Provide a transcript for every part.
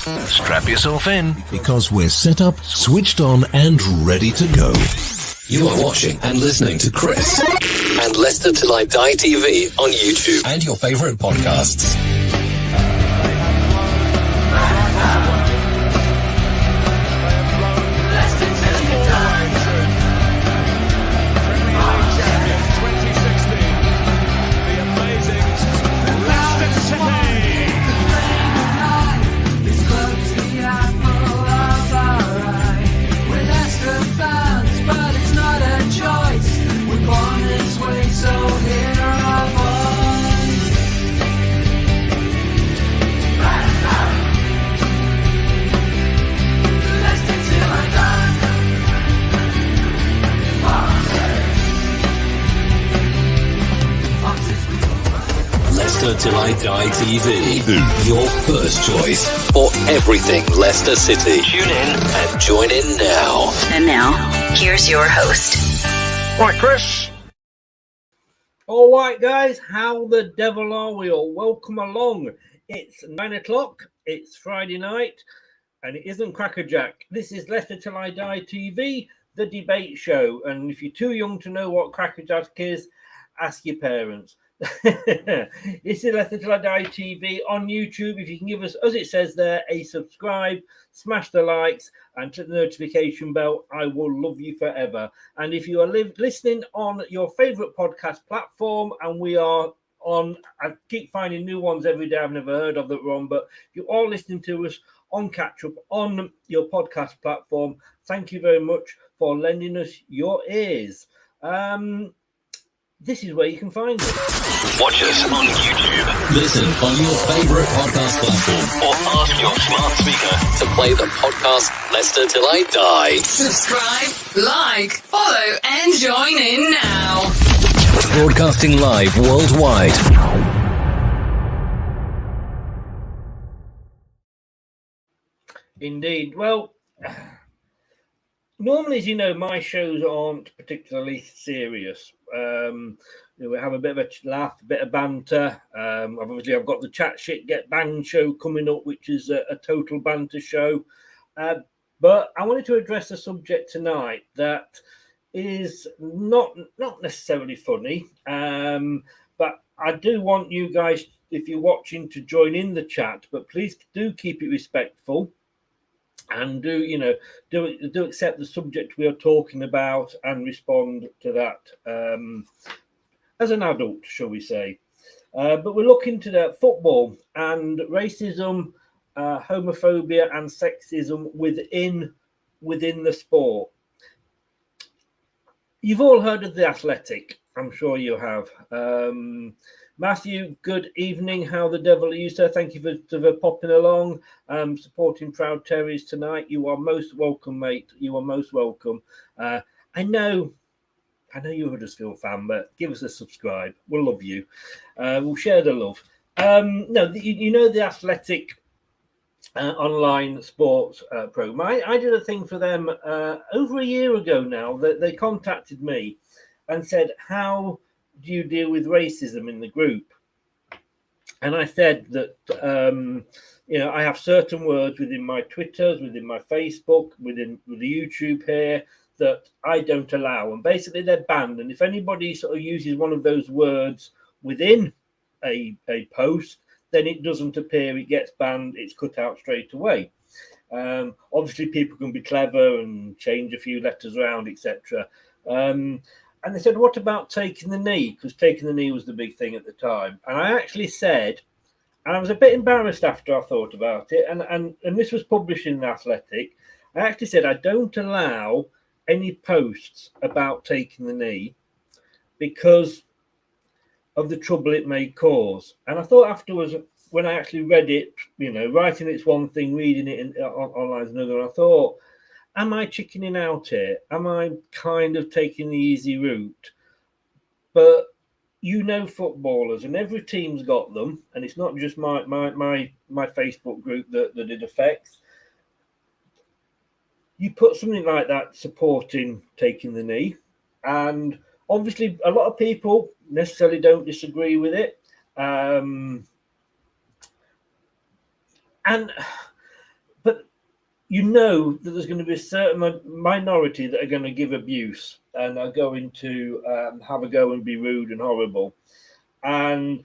Strap yourself in, because we're set up, switched on, and ready to go. You are watching and listening to Chris and Leicester Till I Die TV on YouTube and your favourite podcasts. Till I Die TV, your first choice for everything Leicester City. Tune in and join in now. And now, here's your host. Right, Chris. All right, guys, how the devil are we all? Welcome along. It's 9 o'clock, it's Friday night, and it isn't Crackerjack. This is Leicester Till I Die TV, the debate show. And if you're too young to know what Crackerjack is, ask your parents. This is Leicester Till I Die TV on YouTube. If you can give us, as it says there, a subscribe, smash the likes, and click the notification bell, I will love you forever. And if you are listening on your favourite podcast platform, and we are on, I keep finding new ones every day I've never heard of that we're on, but if you're all listening to us on Catch Up on your podcast platform, thank you very much for lending us your ears. This is where you can find it. watch us on YouTube, listen on your favourite podcast platform, or ask your smart speaker to play the podcast Leicester Till I Die. Subscribe, like, follow, and join in now. Broadcasting live worldwide. Indeed. Well, normally, as you know, my shows aren't particularly serious. We have a bit of a laugh, a bit of banter. Obviously, I've got the Chat Shit Get Banged show coming up, which is a total banter show. But I wanted to address a subject tonight that is not necessarily funny, but I do want you guys, if you're watching, to join in the chat. But please do keep it respectful. And do accept the subject we are talking about and respond to that as an adult, shall we say. But we're looking to the football and racism, homophobia and sexism within the sport. You've all heard of The Athletic. I'm sure you have. Matthew, good evening. How the devil are you, sir? Thank you for popping along, supporting Proud Terriers tonight. You are most welcome, mate. You are most welcome. I know you're a Huddersfield fan, but give us a subscribe. We'll love you. We'll share the love. The Athletic online sports program. I did a thing for them over a year ago now. They contacted me and said, how do you deal with racism in the group? And I said that I have certain words within my Twitters, within my Facebook, with the YouTube here that I don't allow, and basically they're banned. And if anybody sort of uses one of those words within a post, then it doesn't appear, it gets banned, it's cut out straight away. Obviously people can be clever and change a few letters around, etc. And they said, what about taking the knee? Because taking the knee was the big thing at the time. And I actually said, and I was a bit embarrassed after I thought about it, and this was published in The Athletic. I actually said, I don't allow any posts about taking the knee because of the trouble it may cause. And I thought afterwards, when I actually read it, writing it's one thing, reading it online is another, and I thought, am I chickening out here? Am I kind of taking the easy route? But footballers, and every team's got them, and it's not just my Facebook group that it affects. You put something like that supporting taking the knee, and obviously a lot of people necessarily don't disagree with it. And you know that there's going to be a certain minority that are going to give abuse and are going to have a go and be rude and horrible. And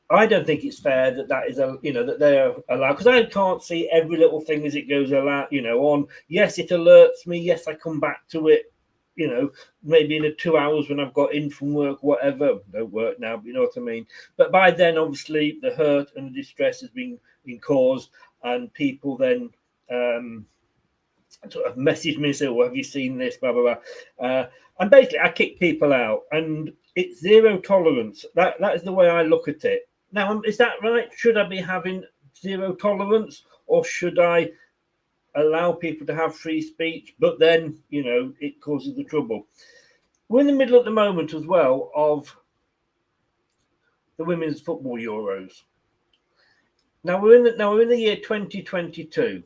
I don't think it's fair that is that they're allowed, because I can't see every little thing as it goes on. Yes, it alerts me. Yes, I come back to it, maybe in 2 hours when I've got in from work, whatever. Don't work now, but you know what I mean. But by then, obviously, the hurt and the distress has been caused, and people then sort of message me and say, "Well, have you seen this?" Blah blah blah. And basically, I kick people out, and it's zero tolerance. That is the way I look at it. Now, is that right? Should I be having zero tolerance, or should I allow people to have free speech, but then, it causes the trouble? We're in the middle at the moment as well of the Women's Football Euros. Now we're in the year 2022.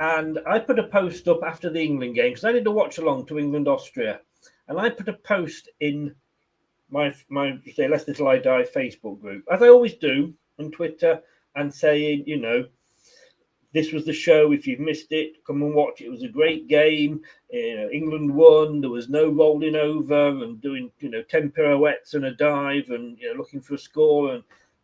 And I put a post up after the England game, because I did a watch along to England-Austria. And I put a post in my Leicester Till I Die Facebook group, as I always do on Twitter, and saying, this was the show. If you've missed it, come and watch. It was a great game. England won. There was no rolling over and doing 10 pirouettes and a dive and looking for a score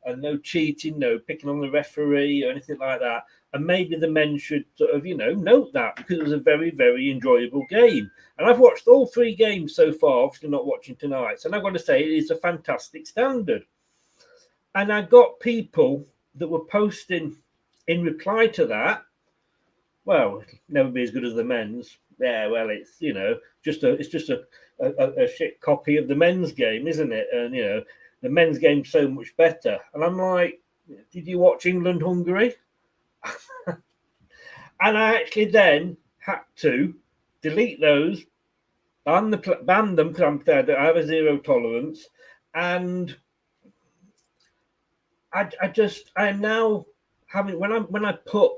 and no cheating, no picking on the referee or anything like that. And maybe the men should sort of note that, because it was a very, very enjoyable game. And I've watched all 3 games so far, obviously not watching tonight. And I've got to say, it is a fantastic standard. And I got people that were posting in reply to that, well, it'll never be as good as the men's. Yeah, well, it's just a shit copy of the men's game, isn't it? And the men's game's so much better. And I'm like, did you watch England-Hungary? And I actually then had to delete those, ban them, because I have a zero tolerance, and I am now having, when I put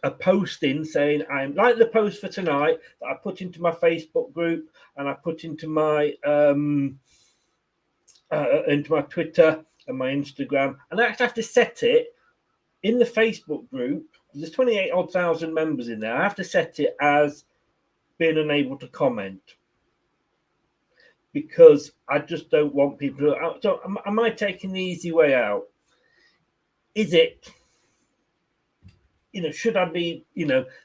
a post in saying, I'm like the post for tonight that I put into my Facebook group and I put into my Twitter and my Instagram, and I actually have to set it in the Facebook group. There's 28,000 members in there. I have to set it as being unable to comment, because I just don't want people to. So am I taking the easy way out? Is it, should I be,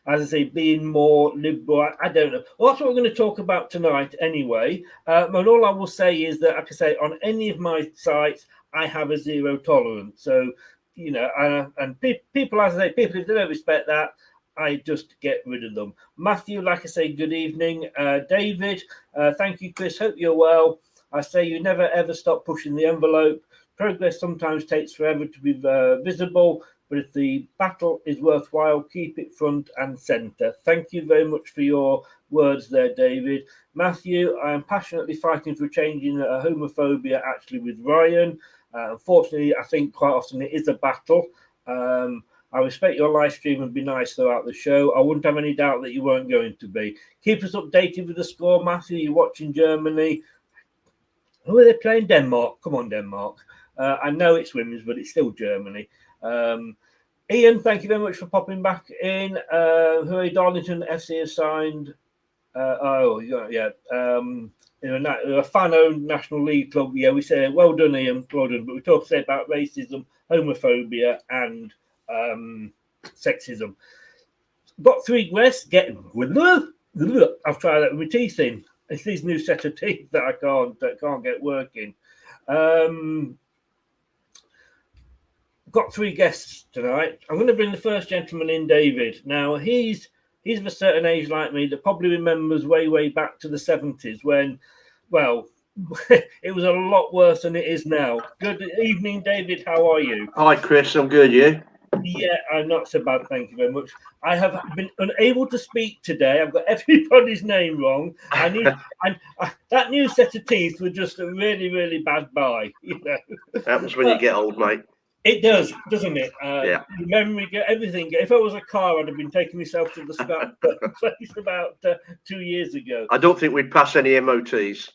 as I say, being more liberal? I don't know. Well, that's what we're going to talk about tonight anyway. And all I will say is that, like I say, on any of my sites, I have a zero tolerance. So, and people, as I say, people, if they don't respect that, I just get rid of them. Matthew, like I say, good evening. David, thank you, Chris. Hope you're well. I say you never, ever stop pushing the envelope. Progress sometimes takes forever to be visible, but if the battle is worthwhile, keep it front and centre. Thank you very much for your words there, David. Matthew, I am passionately fighting for changing homophobia, actually, with Ryan. Unfortunately, I think quite often it is a battle. I respect your live stream and be nice throughout the show. I wouldn't have any doubt that you weren't going to be. Keep us updated with the score, Matthew. You're watching Germany. Who are they playing? Denmark. Come on, Denmark. I know it's women's, but it's still Germany. Ian, thank you very much for popping back in. Hooray, Darlington FC has signed. A fan-owned National League club. Yeah, we say well done, Ian. Well done. But we talk about racism, homophobia, and sexism. Got 3 guests. I'll try that with my teeth in. It's these new set of teeth that I can't get working. Got 3 guests tonight. I'm going to bring the first gentleman in, David. Now he's of a certain age like me that probably remembers way back to the 70s when, well, it was a lot worse than it is now. Good evening, David. How are you? Hi, Chris. I'm good. You? Yeah, I'm not so bad. Thank you very much. I have been unable to speak today. I've got everybody's name wrong. That new set of teeth were just a really bad buy. Happens when you get old, mate. It does, doesn't it? Yeah. Memory, everything. If I was a car, I'd have been taking myself to the scrap place about 2 years ago. I don't think we'd pass any MOTs.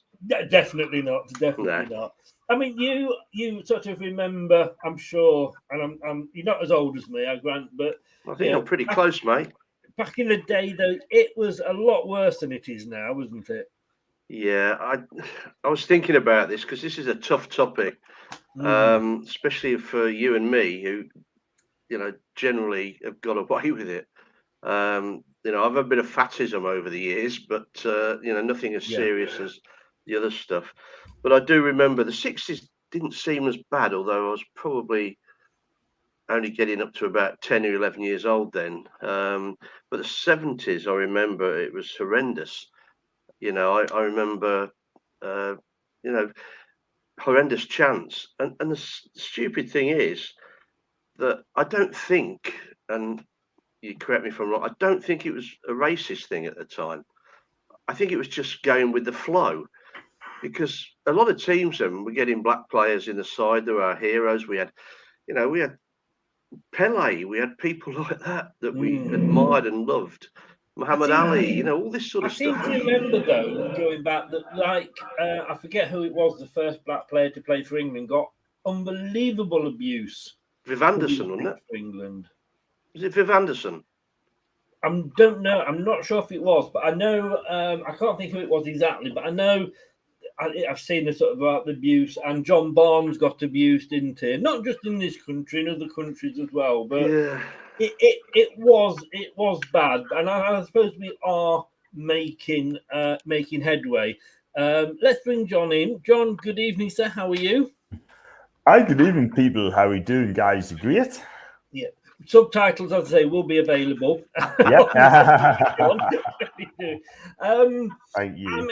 Definitely not. Definitely not. I mean, you sort of remember, I'm sure, and I'm you're not as old as me, I grant, but I think I'm pretty close, mate. Back in the day, though, it was a lot worse than it is now, wasn't it? Yeah, I was thinking about this because this is a tough topic, especially for you and me, who generally have got away with it. I've had a bit of fatism over the years, but nothing as serious as the other stuff. But I do remember the 60s didn't seem as bad, although I was probably only getting up to about 10 or 11 years old then. But the 70s, I remember it was horrendous. I remember, horrendous chants. And the stupid thing is that I don't think, and you correct me if I'm wrong, I don't think it was a racist thing at the time. I think it was just going with the flow, because a lot of teams then were getting black players in the side. They were our heroes. We had Pele. We had people like that we admired and loved. Muhammad Ali. All this sort of stuff. I seem to remember, though, going back, that I forget who it was. The first black player to play for England got unbelievable abuse. Viv Anderson, wasn't it? For England. Was it Viv Anderson? I don't know. I'm not sure if it was, but I know. I can't think who it was exactly, but I know. I've seen the sort of about the abuse, and John Barnes got abused, didn't he? Not just in this country, in other countries as well. But it was bad, and I suppose we are making headway. Let's bring John in. John, good evening, sir. How are you? Hi, good evening, people. How are you doing, guys? Great. Yeah. Subtitles, as I say, will be available. Yeah. Thank you.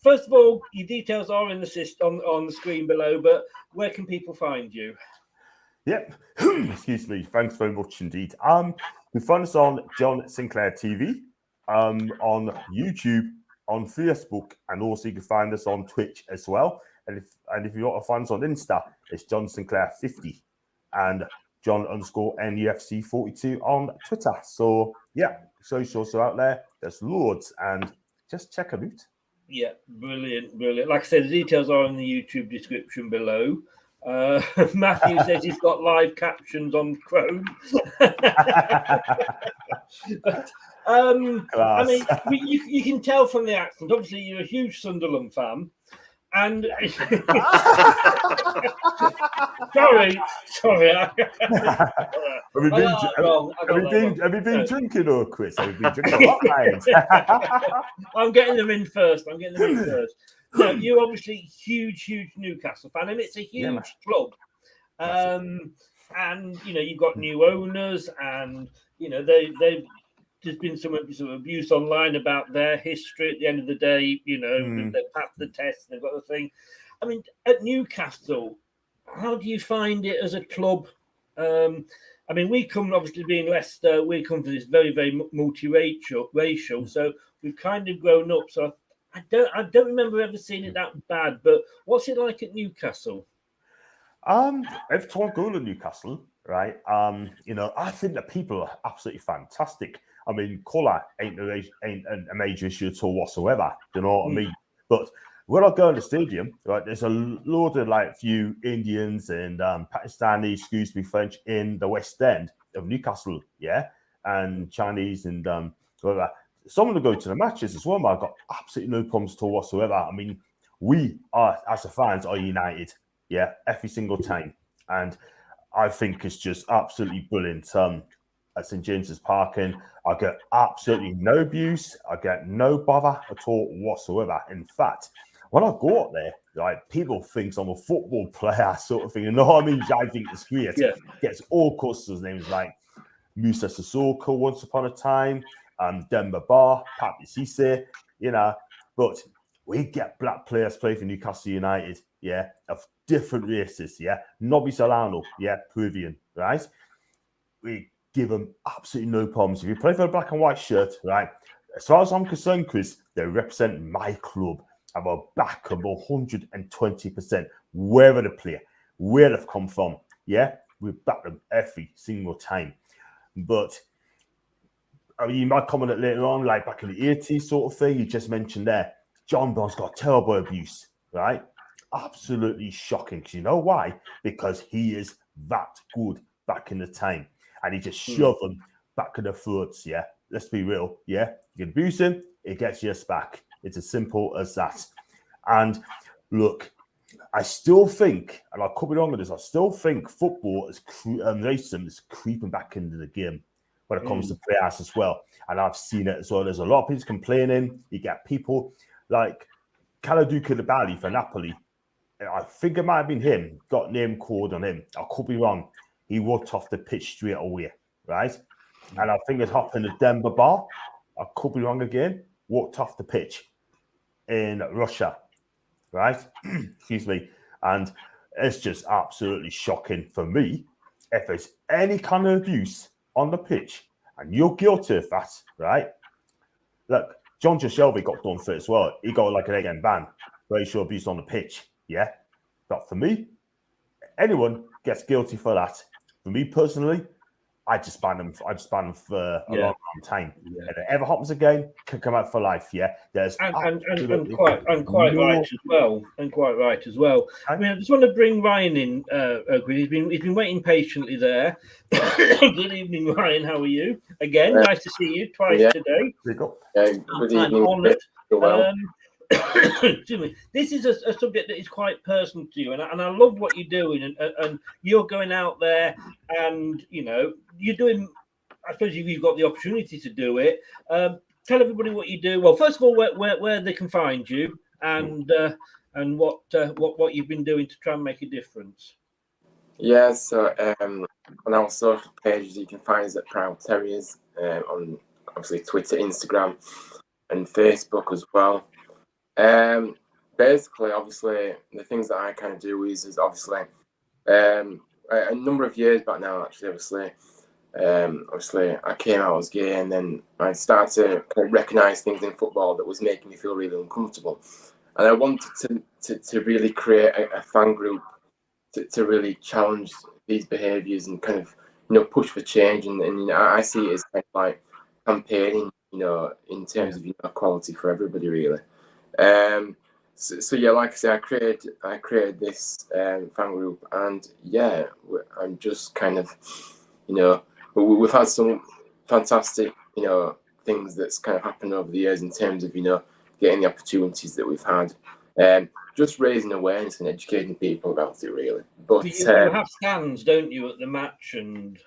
First of all, your details are in the system on the screen below, but where can people find you? Yep. Excuse me. Thanks very much indeed. You can find us on John Sinclair TV, on YouTube, on Facebook, and also you can find us on Twitch as well. And if you want to find us on Insta, it's John Sinclair 50 and John_NUFC 42 on Twitter. So yeah, socials are out there. There's loads, and just check them out. Yeah, brilliant. Like I said, the details are in the YouTube description below. Matthew says he's got live captions on Chrome. But, I mean, you can tell from the accent. Obviously, you're a huge Sunderland fan. And sorry. Have you been drinking, or Chris? Have you been drinking a lot, mate? I'm getting them in first. No, you're obviously huge Newcastle fan, and it's a huge club. And you've got new owners, and there's been some abuse online about their history. At the end of the day, they've passed the test, they've got the thing. I mean, at Newcastle, how do you find it as a club? I mean, we come, obviously being Leicester, we come from this very, very multiracial, so we've kind of grown up. So I don't remember ever seeing it that bad. But what's it like at Newcastle? Every time I go to Newcastle, right? I think the people are absolutely fantastic. I mean, colour ain't a major issue at all whatsoever. You know what I mean? But when I go to the stadium, right, there's a load of few Indians and Pakistanis, French in the West End of Newcastle, yeah, and Chinese and whatever. Some of them go to the matches as well. But I've got absolutely no problems at all whatsoever. I mean, we are, as the fans, are united, yeah, every single time, and I think it's just absolutely brilliant. At St James's Park, and I get absolutely no abuse. I get no bother at all whatsoever. In fact, when I go up there, people think I'm a football player, sort of thing. You know what I mean? I think it's weird. Yeah. Gets all customers' names like Musa Sissoko once upon a time, Demba Ba, Papi Cisse, But we get black players play for Newcastle United, yeah, of different races, yeah. Nobby Solano, yeah, Peruvian, right? We give them absolutely no problems. If you play for a black and white shirt, right, as far as I'm concerned, Chris, they represent my club. I will back them 120%, wherever they play, where they've come from. Yeah, we back them every single time. But I mean, you might comment later on, like back in the 80s sort of thing, you just mentioned there. John Bond's got terrible abuse, right? Absolutely shocking. 'Cause you know why? Because he is that good back in the time. And he just shoved them back in the throats, yeah? Let's be real, yeah? You can abuse him, it gets yours back. It's as simple as that. And look, I still think, and I could be wrong with this, I still think football is racism is creeping back into the game when it comes to players as well. And I've seen it as well. There's a lot of people complaining. You get people like Kalidou Koulibaly for Napoli. I think it might have been him, got name called on him. I could be wrong. He walked off the pitch straight away, right? And I think it happened at Denver Bar. I could be wrong again. Walked off the pitch in Russia, right? Excuse me. And it's just absolutely shocking for me. If there's any kind of abuse on the pitch and you're guilty of that, right? Look, John Shelby got done for it as well. He got like an egg ban, racial abuse on the pitch. Yeah. But for me, anyone gets guilty for that. For me personally, I just ban them. I just ban them for a long time. Yeah. And if it ever happens again, can come out for life. Yeah, there's and quite right as well. And quite right as well. I mean, I just want to bring Ryan in. He's been waiting patiently there. Good evening, Ryan. How are you? Again, nice to see you twice today. Good evening. Excuse me. This is a subject that is quite personal to you, and I love what you're doing, and you're going out there, and you know you're doing. I suppose you've got the opportunity to do it. Tell everybody what you do. Well, first of all, where they can find you, and what you've been doing to try and make a difference. Yeah, so on our social pages, you can find us at Proud Terriers on obviously Twitter, Instagram, and Facebook as well. Basically, obviously, the things that I kind of do is obviously a number of years back now. Actually, obviously, I came out as gay, and then I started to kind of recognise things in football that was making me feel really uncomfortable, and I wanted to really create a fan group to really challenge these behaviours and kind of push for change, and you know, I see it as kind of like campaigning, in terms of equality for everybody, really. So yeah, like I say, I created this fan group, and yeah, I'm just kind of, we've had some fantastic, things that's kind of happened over the years in terms of, getting the opportunities that we've had, just raising awareness and educating people about it, really. But you have stands, don't you, at the match? And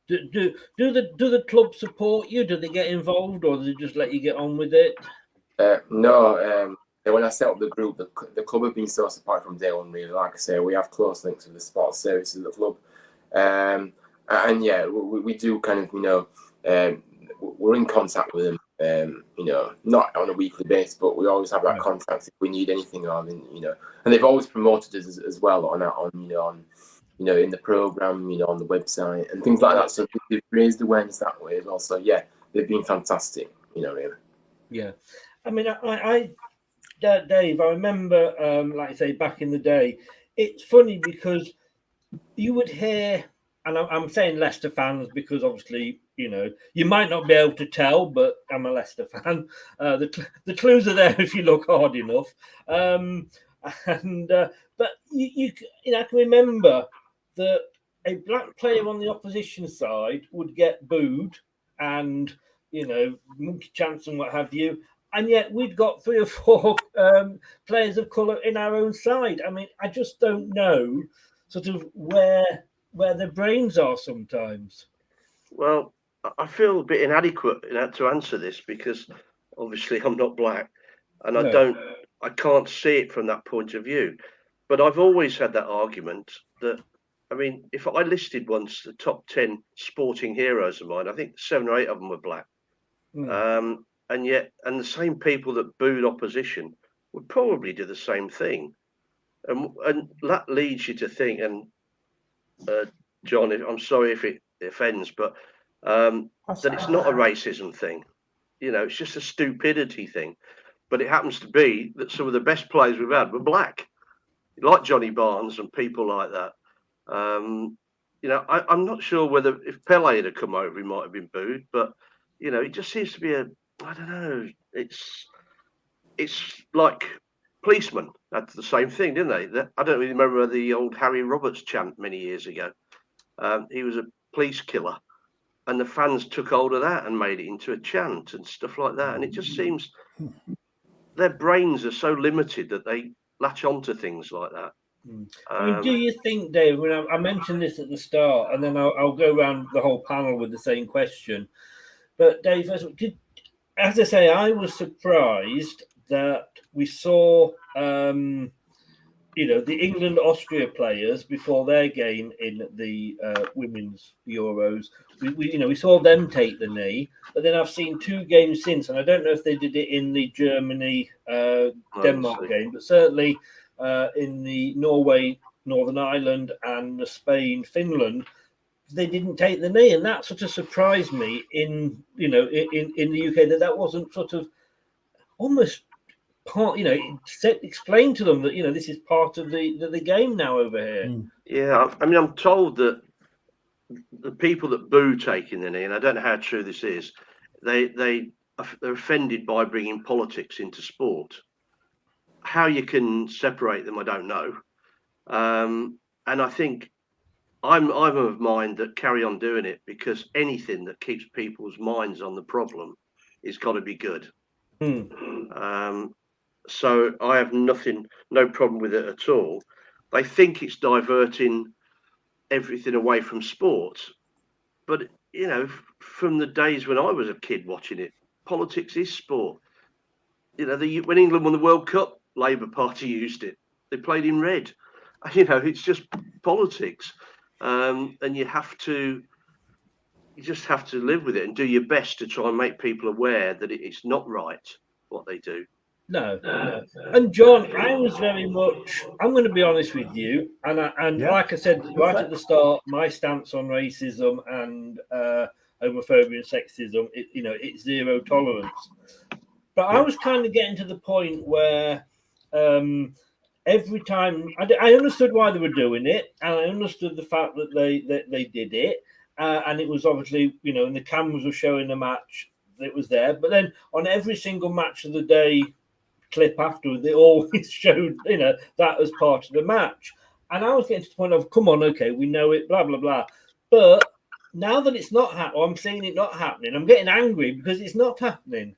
do the club support you? Do they get involved, or do they just let you get on with it? No. When I set up the group, the club have been so supportive from day one, really. Like I say, we have close links with the sports services of the club. And yeah, we do kind of, we're in contact with them, not on a weekly basis, but we always have that contact if we need anything on, and they've always promoted us as well on in the program, on the website and things like that. So they've raised awareness that way as well. So yeah, they've been fantastic, really. Yeah. I mean, Dave, I remember, like I say, back in the day, it's funny because you would hear, and I'm saying Leicester fans because obviously, you might not be able to tell, but I'm a Leicester fan. The clues are there if you look hard enough. But I can remember that a black player on the opposition side would get booed and, monkey chants and what have you. And yet we'd got 3 or 4 players of colour in our own side. I mean, I just don't know sort of where their brains are sometimes. Well, I feel a bit inadequate to answer this because obviously I'm not black, and I can't see it from that point of view. But I've always had that argument that, I mean, if I listed once the top 10 sporting heroes of mine, I think 7 or 8 of them were black. And the same people that booed opposition would probably do the same thing. And that leads you to think, and John, I'm sorry if it offends, but that it's not a racism thing. It's just a stupidity thing. But it happens to be that some of the best players we've had were black, like Johnny Barnes and people like that. I'm not sure whether if Pele had come over, he might have been booed, but it just seems to be I don't know. it's like policemen had the same thing, didn't they? I don't really remember the old Harry Roberts chant many years ago. He was a police killer, and the fans took hold of that and made it into a chant and stuff like that. And it just seems their brains are so limited that they latch onto things like that. I mean, do you think, Dave, when I mentioned this at the start, and then I'll go around the whole panel with the same question. But Dave, as I say, I was surprised that we saw, the England-Austria players before their game in the Women's Euros. We saw them take the knee, but then I've seen 2 games since, and I don't know if they did it in the Germany-Denmark game, but certainly in the Norway, Northern Ireland, and the Spain-Finland, they didn't take the knee, and that sort of surprised me in the UK that wasn't sort of almost part, explain to them that this is part of the game now over here. Yeah, I mean, I'm told that the people that boo taking the knee, and I don't know how true this is, they're offended by bringing politics into sport. How you can separate them, I don't know. And I think I'm of mind that carry on doing it, because anything that keeps people's minds on the problem is got to be good. So I have no problem with it at all. They think it's diverting everything away from sport, but from the days when I was a kid watching it, politics is sport. When England won the World Cup, Labour Party used it. They played in red. It's just politics, and you just have to live with it and do your best to try and make people aware that it's not right what they do. No. And John, I was very much, I'm going to be honest with you, and like I said right at the start, my stance on racism and homophobia and sexism, it's zero tolerance. But I was kind of getting to the point where every time I understood why they were doing it, and I understood the fact that they did it, and it was obviously, and the cameras were showing the match, it was there. But then on every single match of the day clip afterward, they always showed that as part of the match, and I was getting to the point of, come on, okay, we know it, blah blah blah. But now that it's not happening, I'm seeing it not happening, I'm getting angry because it's not happening.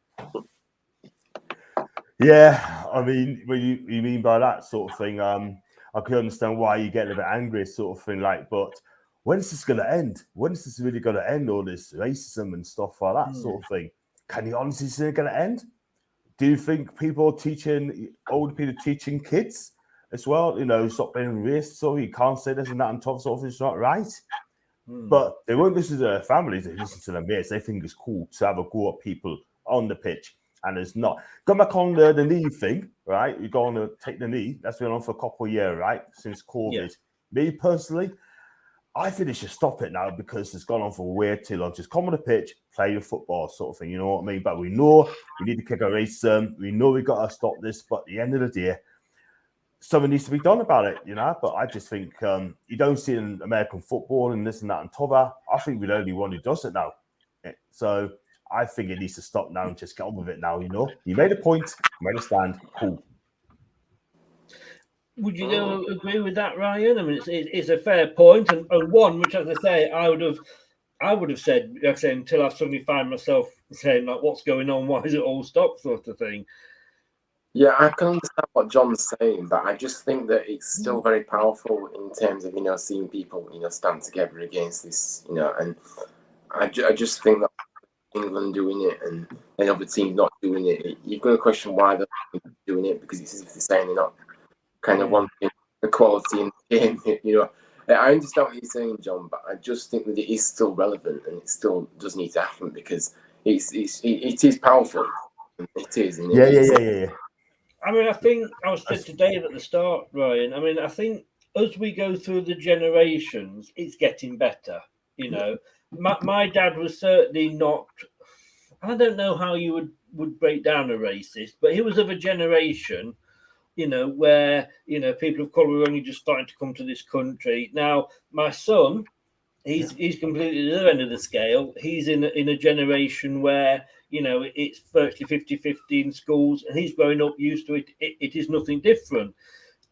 Yeah, I mean, what you mean by that sort of thing, I can understand why you get a bit angry, sort of thing, but when's this going to end? When's this really going to end, all this racism and stuff like that sort of thing? Can you honestly see it going to end? Do you think older people teaching kids as well, stop being racist, so you can't say this and that and top sort of, it's not right? But they won't listen to their families, they listen to their mates. They think it's cool to have a go at people on the pitch, and it's not. Go back on the knee thing, right? You're going to take the knee. That's been on for a couple of years, right? Since COVID. Yeah. Me personally, I think they should stop it now, because it's gone on for way too long. Just come on the pitch, play your football sort of thing, you know what I mean? But we know we need to kick a racism. We know we got to stop this. But at the end of the day, something needs to be done about it, But I just think you don't see it in American football and this and that and t'other. I think we're the only one who does it now. So I think it needs to stop now and just get on with it now, You made a point, you made a stand, cool. Would you agree with that, Ryan? I mean, it's a fair point, and one which, as I say, I would have said, until I suddenly find myself saying, like, what's going on? Why is it all stopped, sort of thing. Yeah, I can understand what John's saying, but I just think that it's still very powerful in terms of seeing people stand together against this, and I just think that England doing it and other teams not doing it, you've got to question why they're doing it, because it's as if they're saying they're not kind of wanting equality in the game, I understand what you're saying, John, but I just think that it is still relevant and it still does need to happen, because it is powerful. It is. Yeah. I mean, I think I was said to Dave at the start, Ryan. I mean, I think as we go through the generations, it's getting better. My dad was certainly not. I don't know how you would break down a racist, but he was of a generation, where people of colour were only just starting to come to this country. Now, my son He's completely at the other end of the scale. He's in a generation where, you know, it's virtually 50-50 in schools, and he's growing up used to it. It is nothing different.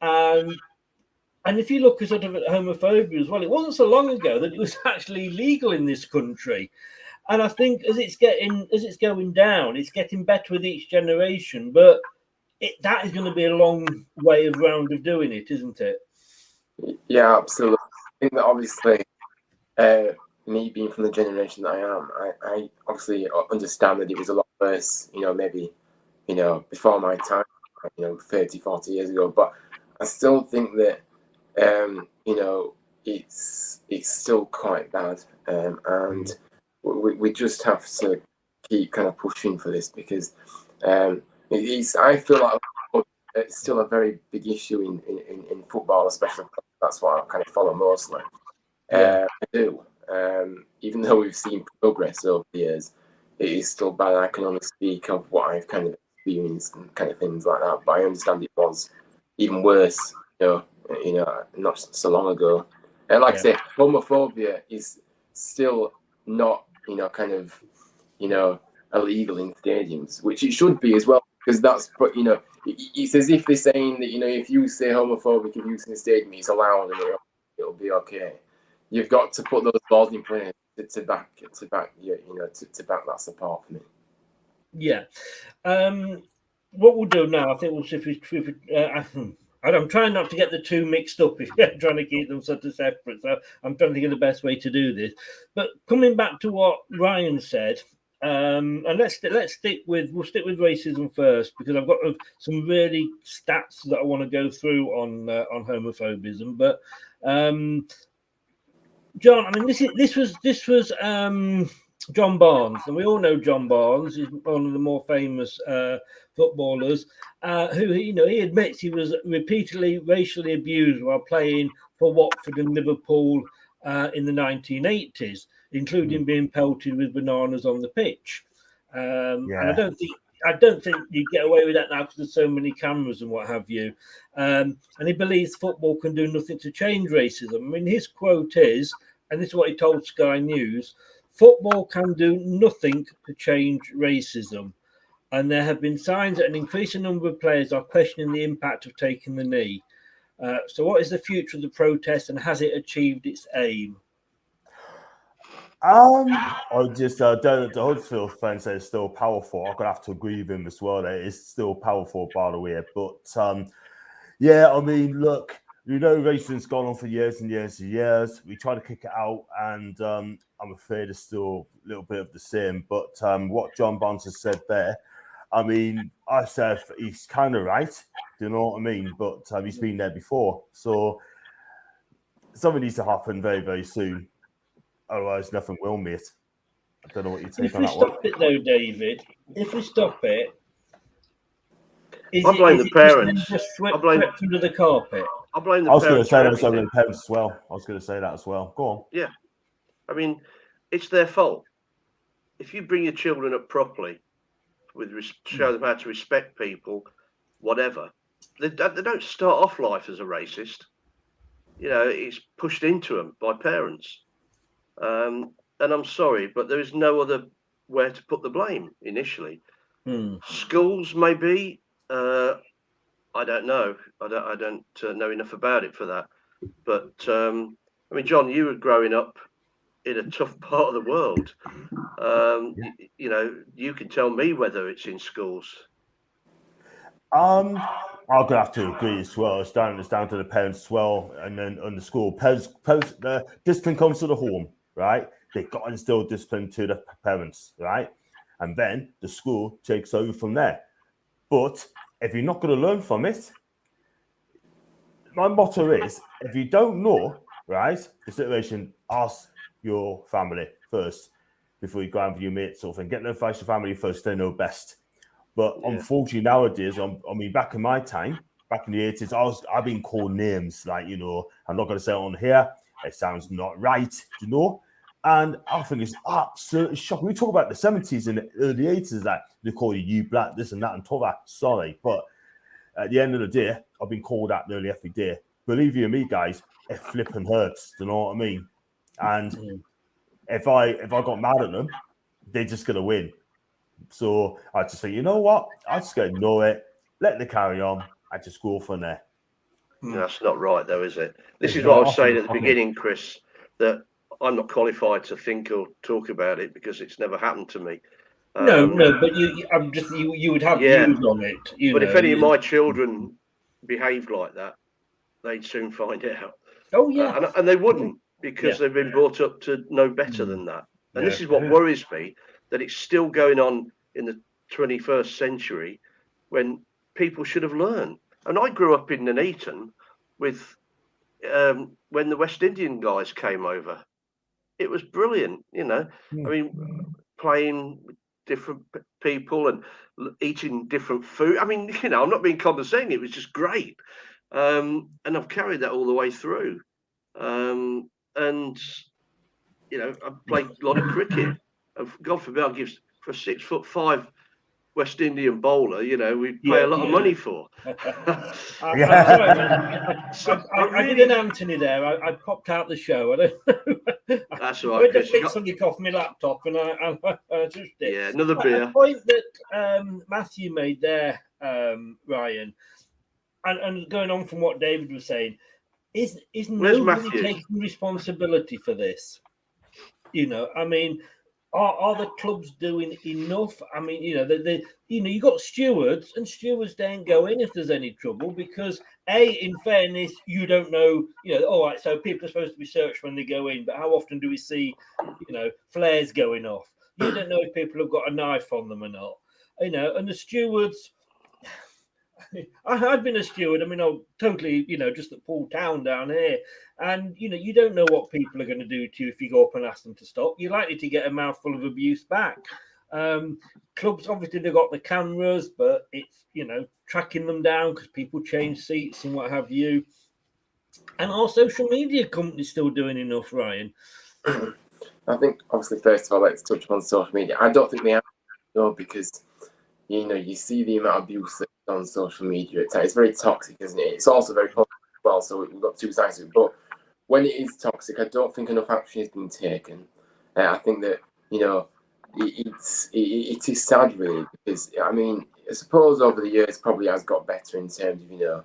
And if you look at sort of at homophobia as well, it wasn't so long ago that it was actually legal in this country. And I think as it's going down, it's getting better with each generation. But that is going to be a long way around of doing it, isn't it? Yeah, absolutely. I think that obviously, me being from the generation that I am, I obviously understand that it was a lot worse, you know, maybe, you know, before my time, you know, 30, 40 years ago. But I still think that, you know, it's still quite bad. And we just have to keep kind of pushing for this, because I feel like it's still a very big issue in football, especially. That's what I kind of follow mostly. I do. Even though we've seen progress over the years, it is still bad. I can only speak of what I've kind of experienced and kind of things like that. But I understand it was even worse, you know, not so long ago. And like I say, homophobia is still not, you know, kind of, you know, illegal in stadiums, which it should be as well, because that's, but you know, it's as if they're saying that, you know, if you say homophobic abuse in the stadium, it's allowed and it'll be okay. You've got to put those laws in place to back that support for me. Yeah. What we'll do now, I think we'll see if I'm trying not to get the two mixed up. I'm trying to keep them sort of separate. So I'm trying to think of the best way to do this. But coming back to what Ryan said, and we'll stick with racism first, because I've got some really stats that I want to go through on homophobism. But John, I mean, this was John Barnes, and we all know John Barnes is one of the more famous footballers, who, you know, he admits he was repeatedly racially abused while playing for Watford and Liverpool in the 1980s, including being pelted with bananas on the pitch. And I don't think you get away with that now because there's so many cameras and what have you. And he believes football can do nothing to change racism. I mean, his quote is, and this is what he told Sky News: "Football can do nothing to change racism. And there have been signs that an increasing number of players are questioning the impact of taking the knee. So what is the future of the protest, and has it achieved its aim?" I just the Huddersfield fan says it's still powerful. I'm gonna have to agree with him as well. That it's still powerful, by the way. But yeah, I mean, look, you know, racism's gone on for years and years and years. We try to kick it out, and I'm afraid it's still a little bit of the same. But what John Barnes has said there, I mean, I said he's kind of right. Do you know what I mean? But he's been there before, so something needs to happen very, very soon. Otherwise, nothing will, mate. I don't know what you take on that one. If we stop it, though, David, if we stop it, I blame the parents. Just swept under the carpet. I blame the parents. I was going to say that over the parents as well. I was going to say that as well. Go on. Yeah. I mean, it's their fault. If you bring your children up properly, show them how to respect people, whatever, they don't start off life as a racist. You know, it's pushed into them by parents. And I'm sorry, but there is no other where to put the blame initially. Schools, maybe. I don't know. I don't know enough about it for that. But I mean, John, you were growing up in a tough part of the world. You know, you can tell me whether it's in schools. I'm gonna have to agree as well. It's down to the parents as well, and then on the school. The discipline comes to the home, right? They've got to instill discipline to the parents, right? And then the school takes over from there. But if you're not going to learn from it, my motto is: if you don't know, right, the situation, ask your family first before you go out with your mates, sort of thing. Get the advice of your family first; they know best. But unfortunately, nowadays, I mean, back in my time, back in the 80s, I've been called names like, you know, I'm not going to say it on here. It sounds not right, you know. And I think it's absolutely shocking. We talk about the 70s and the early 80s, that they call you black, this and that, and all that. Sorry, but at the end of the day, I've been called out nearly every day. Believe you me, guys, it flipping hurts. Do you know what I mean? And if I got mad at them, they're just gonna win. So I just think, you know what? I just gotta know it, let them carry on. I just go from there. That's not right, though, is it? This It's is what I not was saying at the often. beginning, Chris, that I'm not qualified to think or talk about it because it's never happened to me. No, but you would have Yeah. views on it. But if any of my children behaved like that, they'd soon find out. Oh yeah, and they wouldn't, because Yeah. they've been brought up to know better than that. And this is what worries me, that it's still going on in the 21st century when people should have learned. And I grew up in Nuneaton with when the West Indian guys came over. It was brilliant, you know. I mean, playing with different people and eating different food. I mean, you know, I'm not being condescending. It was just great. And I've carried that all the way through. And, you know, I've played a lot of cricket. God forbid I give for a 6'5" West Indian bowler, you know, we pay a lot of money for. I did an Anthony there. I popped out the show. I don't know. That's I all right. went to Chris. fix something off my laptop, and I just did. Yeah, another beer. A point that Matthew made there, Ryan, and going on from what David was saying, is nobody taking responsibility for this? You know, I mean, are the clubs doing enough? I mean, you know, you got stewards, and stewards don't go in if there's any trouble because, in fairness, you don't know. You know, all right, so people are supposed to be searched when they go in, but how often do we see, you know, flares going off? You don't know if people have got a knife on them or not. You know, and the stewards. I've been a steward. I mean, I'm totally, you know, just at Poole Town down here. And, you know, you don't know what people are going to do to you if you go up and ask them to stop. You're likely to get a mouthful of abuse back. Clubs, obviously, they've got the cameras, but it's, you know, tracking them down because people change seats and what have you. And our social media companies still doing enough, Ryan? I think, obviously, first of all, let's touch upon social media. I don't think they have, though, because, you know, you see the amount of abuse that's on social media at times. It's very toxic, isn't it? It's also very positive as well, so we've got two sides of it. But when it is toxic, I don't think enough action has been taken. I think that, you know, it is sad, really, because, I mean, I suppose over the years probably has got better in terms of, you know,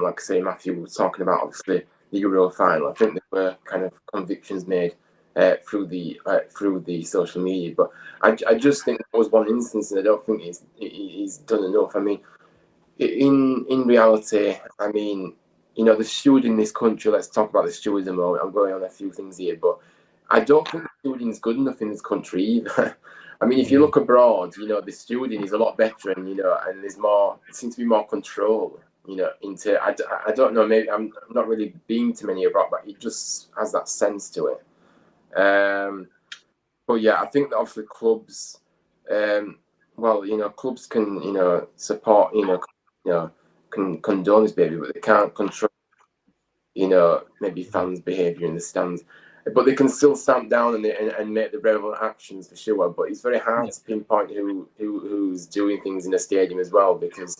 like I say, Matthew was talking about, obviously, the Euro final. I think there were kind of convictions made through the social media, but I just think there was one instance, and I don't think he's done enough. I mean, in reality, I mean, you know, the steward in this country. Let's talk about the stewards a moment. I'm going on a few things here, but I don't think the stewarding is good enough in this country either. I mean, if you look abroad, you know, the stewarding is a lot better, and, you know, and there's more, it seems to be more control, you know, into, I don't know, maybe I'm not really been to many abroad, but it just has that sense to it. But yeah, I think that obviously clubs, well, you know, clubs can, you know, support, you know, can condone this behaviour, but they can't control, you know, maybe fans' behaviour in the stands. But they can still stamp down and make the relevant actions for sure. But it's very hard to pinpoint who's doing things in a stadium as well, because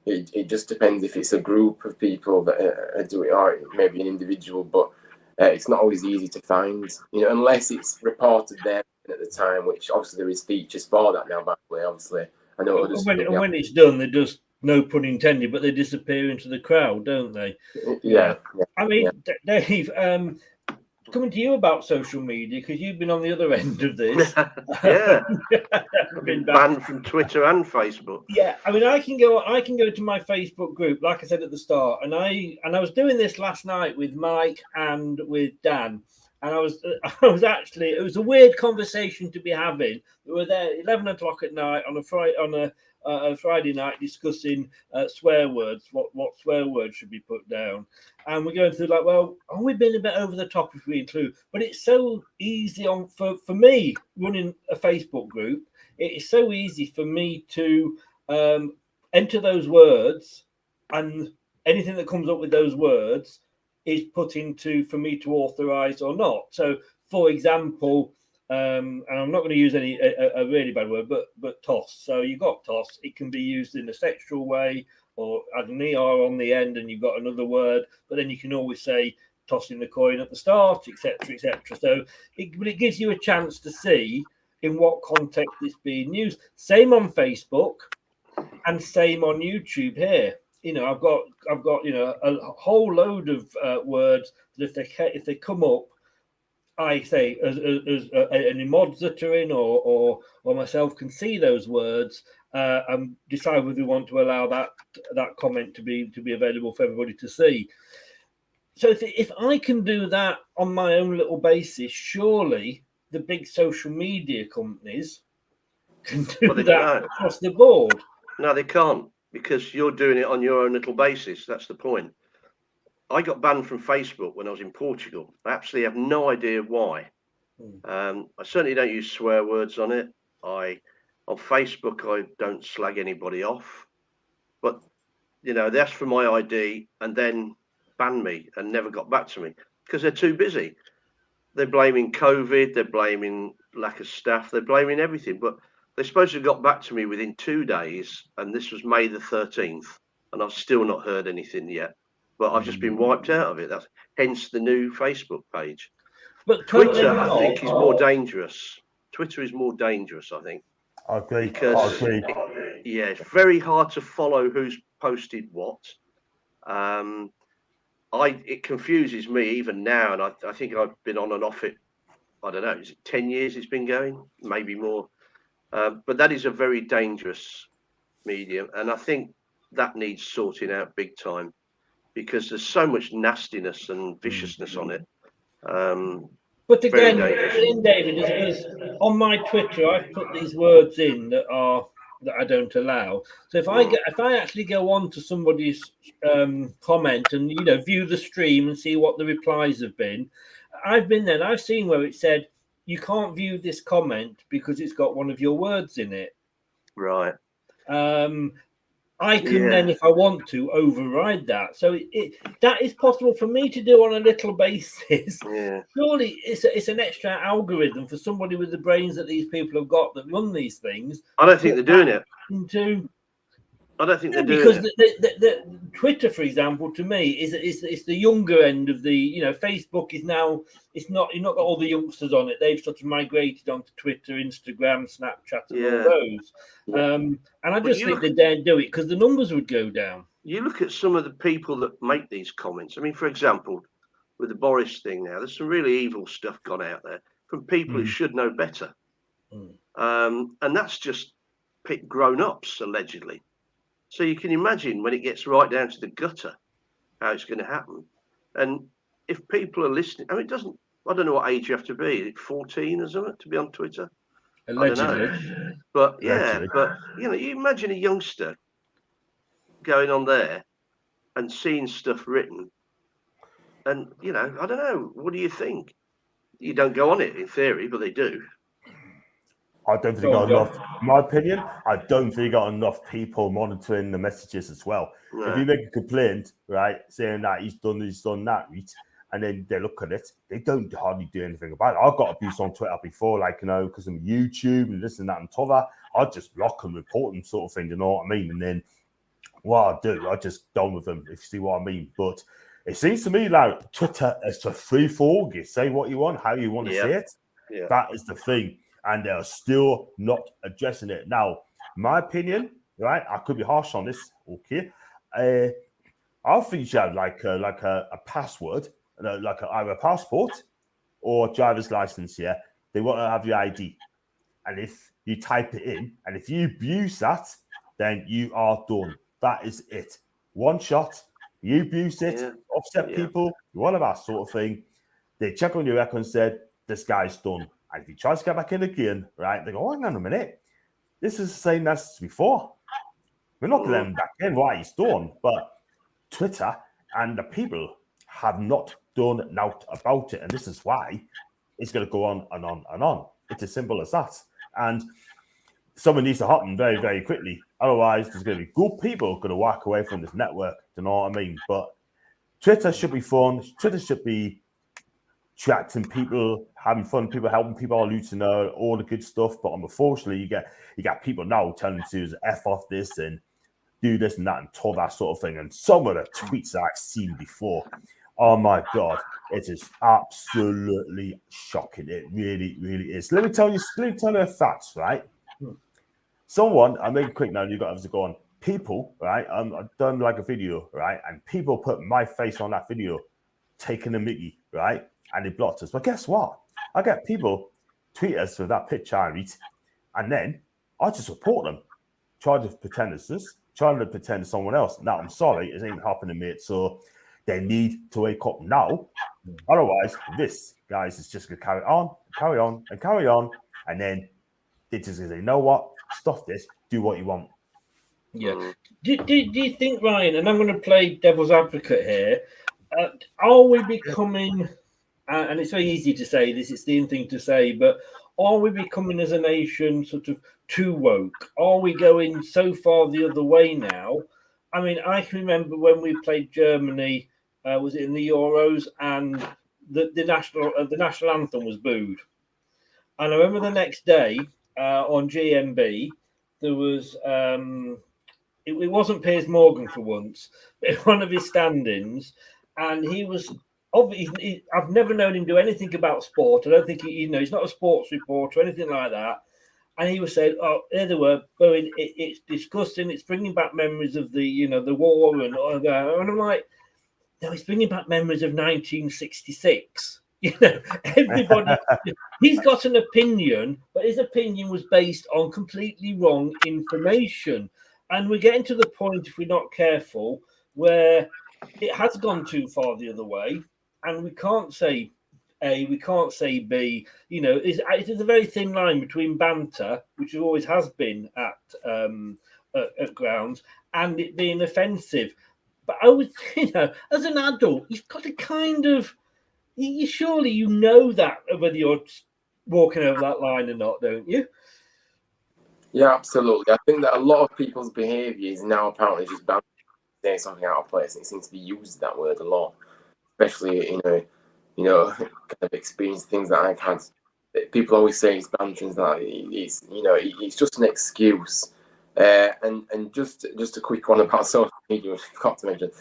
it just depends if it's a group of people that are doing, or maybe an individual. But it's not always easy to find, you know, unless it's reported there at the time, which obviously there is features for that now, by the way, obviously. I know when it's done, they just, no pun intended, but they disappear into the crowd, don't they? Yeah. I mean, Dave, coming to you about social media, because you've been on the other end of this. Yeah. I've been banned from Twitter and Facebook. Yeah, I mean, I can go to my Facebook group, like I said at the start, and I was doing this last night with Mike and with Dan, and I was actually, it was a weird conversation to be having. We were there 11 o'clock at night on a Friday night discussing swear words, what swear words should be put down, and we're going through like, well, are we being a bit over the top if we include? But it's so easy for me running a Facebook group. It is so easy for me to enter those words, and anything that comes up with those words is put into for me to authorize or not. So, for example, and I'm not going to use a really bad word, but toss. So you've got toss. It can be used in a sexual way, or add an ER on the end, and you've got another word. But then you can always say tossing the coin at the start, etc., etc. So it gives you a chance to see in what context it's being used. Same on Facebook and same on YouTube here. I've got a whole load of words that if they come up, I say as any mods that are in or myself can see those words and decide whether we want to allow that comment to be available for everybody to see. So if I can do that on my own little basis, surely the big social media companies can do that across the board. No, they can't, because you're doing it on your own little basis. That's the point. I got banned from Facebook when I was in Portugal. I absolutely have no idea why. I certainly don't use swear words on it. On Facebook, I don't slag anybody off. But, they asked for my ID and then banned me and never got back to me because they're too busy. They're blaming COVID. They're blaming lack of staff. They're blaming everything. But they supposed to have got back to me within 2 days, and this was May the 13th, and I've still not heard anything yet. But I've just been wiped out of it. That's hence the new Facebook page. But Twitter, I think, is more dangerous. Twitter is more dangerous, I think. I agree. Because it's very hard to follow who's posted what. It confuses me even now, and I think I've been on and off it. I don't know. Is it 10 years it's been going? Maybe more. But that is a very dangerous medium, and I think that needs sorting out big time, because there's so much nastiness and viciousness on it. But again, David, is on my Twitter, I've put these words in that I don't allow. So if I actually go on to somebody's comment and view the stream and see what the replies have been, I've been there and I've seen where it said you can't view this comment because it's got one of your words in it. Right. I can then, if I want to, override that. So that is possible for me to do on a little basis. Yeah. Surely it's an extra algorithm for somebody with the brains that these people have got that run these things. I don't think they're doing it. I don't think they're doing it. Because the Twitter, for example, to me, is the younger end of the, Facebook is now, you've not got all the youngsters on it. They've sort of migrated onto Twitter, Instagram, Snapchat, and all those. And I just think they daren't do it because the numbers would go down. You look at some of the people that make these comments. I mean, for example, with the Boris thing now, there's some really evil stuff gone out there from people who should know better. And that's just grown-ups, allegedly. So you can imagine when it gets right down to the gutter, how it's going to happen. And if people are listening, I don't know what age you have to be. Is it 14 or something to be on Twitter? Allegedly. I don't know. But you imagine a youngster going on there and seeing stuff written. And, I don't know. What do you think? You don't go on it in theory, but they do. I don't think got enough. In my opinion, I don't think got enough people monitoring the messages as well. No. If you make a complaint, right, saying that he's done that, right, and then they look at it, they don't hardly do anything about it. I've got abuse on Twitter before, because of YouTube and this and that and t'other. I just block and report them, sort of thing. You know what I mean? And then what I do, I just done with them. If you see what I mean. But it seems to me like Twitter is a free for all. You say what you want, how you want to say it. Yeah. That is the thing. And they're still not addressing it. Now, my opinion, right? I could be harsh on this, okay? I think you should have like a password, like either a passport or a driver's license. Yeah, they want to have your ID, and if you type it in, and if you abuse that, then you are done. That is it. One shot. You abuse it, upset people, you want that sort of thing. They check on your record and said this guy's done. And if he tries to get back in again, right, they go, hang on a minute. This is the same as before. We're not letting him back in. Why he's done. But Twitter and the people have not done naught about it. And this is why it's going to go on and on and on. It's as simple as that. And something needs to happen very, very quickly. Otherwise, there's going to be good people going to walk away from this network. Do you know what I mean? But Twitter should be fun. Twitter should be attracting people, having fun, people helping people all to know all the good stuff. But unfortunately, you get people now telling you to F off this and do this and that and all that sort of thing. And some of the tweets that I've seen before, Oh my God, it is absolutely shocking. It really, really is. Let me tell you a fact, right? Someone, I make it quick now, you got to go on. People, right? I've done like a video, right? And people put my face on that video, taking a mickey, right? And they blocked us. But guess what? I get people tweet us with that picture I read, and then I just report them. Try to pretend it's this, trying to pretend it's someone else. Now, I'm sorry, it ain't happening, mate. So they need to wake up now. Otherwise, this, guys, is just going to carry on. And then they just say, you know what? Stuff this. Do what you want. Yeah. Do you think, Ryan, and I'm going to play devil's advocate here, are we becoming, and it's very easy to say this, it's the thing to say, but are we becoming as a nation sort of too woke? Are we going so far the other way now? I mean, I can remember when we played Germany, was it in the Euros, and the national anthem was booed. And I remember the next day on GMB, there was, it wasn't Piers Morgan for once, but one of his stand-ins, and he was, obviously, I've never known him do anything about sport. I don't think he's not a sports reporter or anything like that. And he was saying, "Oh, there they were, but it's disgusting. It's bringing back memories of the war and all that." And I'm like, "No, it's bringing back memories of 1966." Everybody, he's got an opinion, but his opinion was based on completely wrong information. And we're getting to the point, if we're not careful, where it has gone too far the other way, and we can't say A, we can't say B. It is a very thin line between banter, which it always has been at grounds, and it being offensive. But I would, as an adult, you've got to kind of, surely you know that whether you're walking over that line or not, don't you? Yeah, absolutely. I think that a lot of people's behaviour is now apparently just bound to say something out of place. It seems to be used that word a lot, especially kind of experience things that I've had. People always say it's banter, that it's just an excuse. And just a quick one about social media, which I forgot to mention.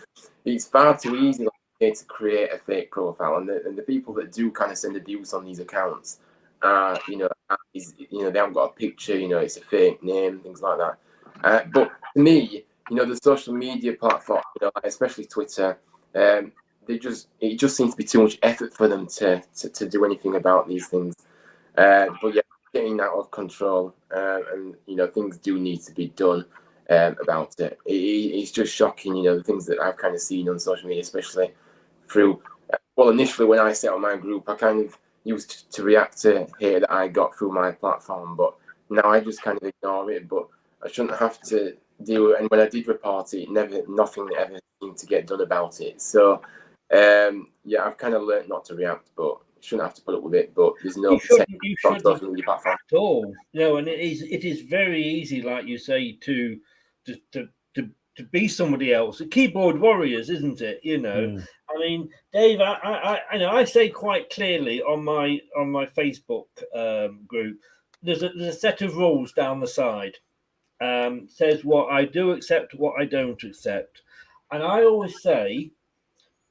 It's far too easy to create a fake profile, and the people that do kind of send abuse on these accounts, they haven't got a picture, it's a fake name, things like that. But to me, the social media platform, especially Twitter, it just seems to be too much effort for them to do anything about these things. But yeah, getting out of control, and things do need to be done about it. It's just shocking, the things that I've kind of seen on social media, especially through. Well, initially when I set up my group, I kind of used to react to hate that I got through my platform, but now I just kind of ignore it. But I shouldn't have to deal with it. And when I did report it, nothing ever seemed to get done about it. So I've kind of learned not to react, but shouldn't have to put up with it. But there's no protection from social media platform at all. No, and it is very easy, like you say, to be somebody else. The keyboard warriors, isn't it? I mean, Dave, I say quite clearly on my Facebook group, there's a set of rules down the side. Says what I do accept, what I don't accept, and I always say,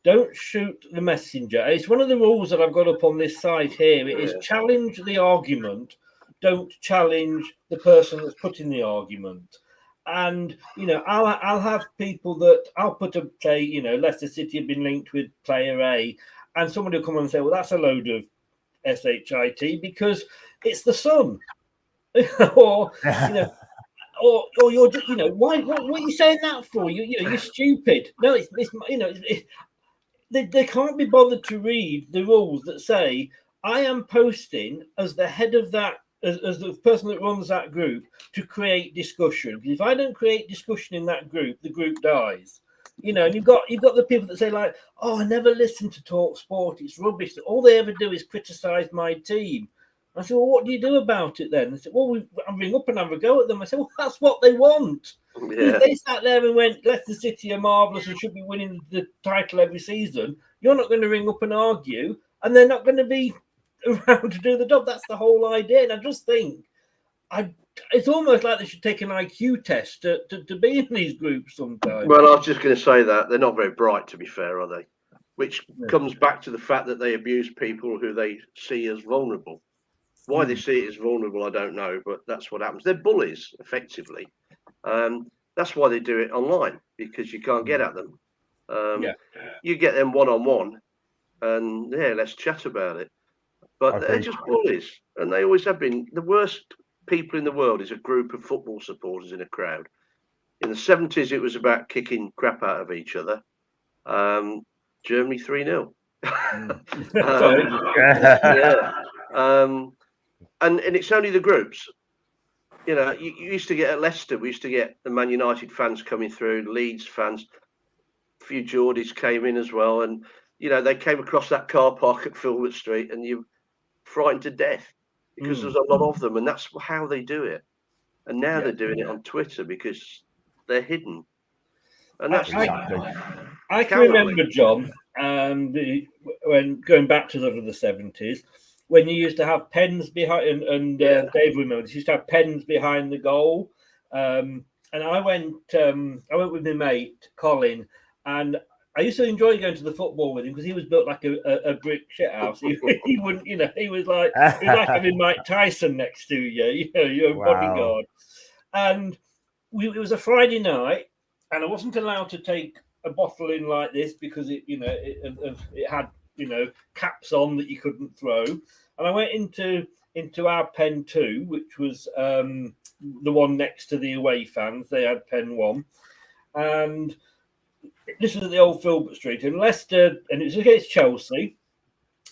don't shoot the messenger. It's one of the rules that I've got up on this side here. It is challenge the argument, don't challenge the person that's putting the argument. And I'll have people that I'll put up, say, Leicester City have been linked with player A, and somebody will come on and say, well, that's a load of shit because it's the Sun, or or you're just, why? What are you saying that for? You're stupid. No, they can't be bothered to read the rules that say I am posting as the head of that. As the person that runs that group, to create discussion. Because if I don't create discussion in that group, the group dies. And you've got the people that say like, "Oh, I never listen to Talk Sport. It's rubbish. All they ever do is criticise my team." I said, "Well, what do you do about it then?" They said, "Well, I ring up and have a go at them." I said, "Well, that's what they want." Yeah. If they sat there and went, "Leicester City are marvellous and should be winning the title every season," you're not going to ring up and argue, and they're not going to be around to do the job. That's the whole idea. And I just think it's almost like they should take an IQ test to be in these groups sometimes. Well, I was just going to say that they're not very bright, to be fair, are they? which comes back to the fact that they abuse people who they see as vulnerable. Why they see it as vulnerable, I don't know, but that's what happens. They're bullies, effectively. That's why they do it online, because you can't get at them. You get them one-on-one, and let's chat about it. But they're just bullies, and they always have been. The worst people in the world is a group of football supporters in a crowd. In the 70s, it was about kicking crap out of each other. Germany 3-0. And it's only the groups. You know, you used to get at Leicester, we used to get the Man United fans coming through, Leeds fans, a few Geordies came in as well. And, you know, they came across that car park at Filbert Street and you frightened to death because there's a lot of them. And that's how they do it. And now they're doing it on Twitter because they're hidden. And that's I can remember, John, when going back to sort of the 70s, when you used to have pens behind, and Dave remembers, you used to have pens behind the goal. And I went with my mate Colin, and I used to enjoy going to the football with him because he was built like a brick shit house. He wouldn't, you know, he was like having Mike Tyson next to you, your bodyguard. And it was a Friday night, and I wasn't allowed to take a bottle in like this because it had, you know, caps on that you couldn't throw. And I went into our pen 2, which was the one next to the away fans. They had pen 1, and this was at the old Filbert Street in Leicester, and it was against Chelsea.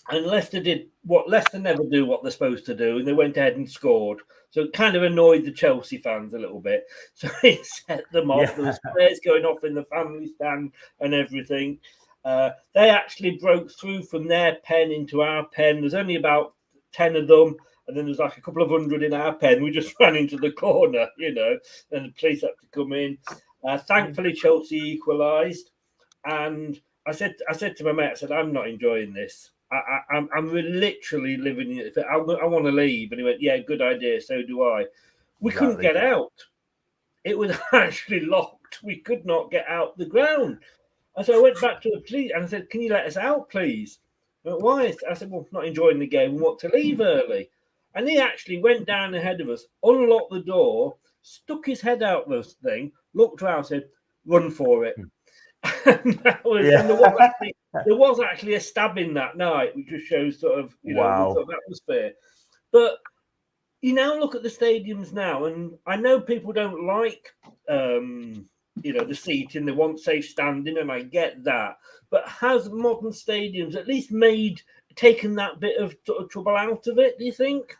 And Leicester did what Leicester never do, what they're supposed to do, and they went ahead and scored. So it kind of annoyed the Chelsea fans a little bit. So it set them off. There was flares going off in the family stand and everything. They actually broke through from their pen into our pen. There's only about 10 of them, and then there's like a couple of hundred in our pen. We just ran into the corner, you know, and the police had to come in. Thankfully, Chelsea equalised, and I said to my mate, I said, I'm not enjoying this. I'm literally living in it. I want to leave. And he went, yeah, good idea. So do I. We couldn't get out. It was actually locked. We could not get out the ground. And so I went back to the police and I said, can you let us out, please? Went, why? I said, well, not enjoying the game. We want to leave early. And he actually went down ahead of us, unlocked the door, stuck his head out this thing, looked around, said, run for it. And that was, and there was actually a stabbing that night, which just shows sort of, you know, sort of atmosphere. But you now look at the stadiums now, and I know people don't like, you know, the seating, they want safe standing, and I get that. But has modern stadiums at least taken that bit of sort of trouble out of it, do you think?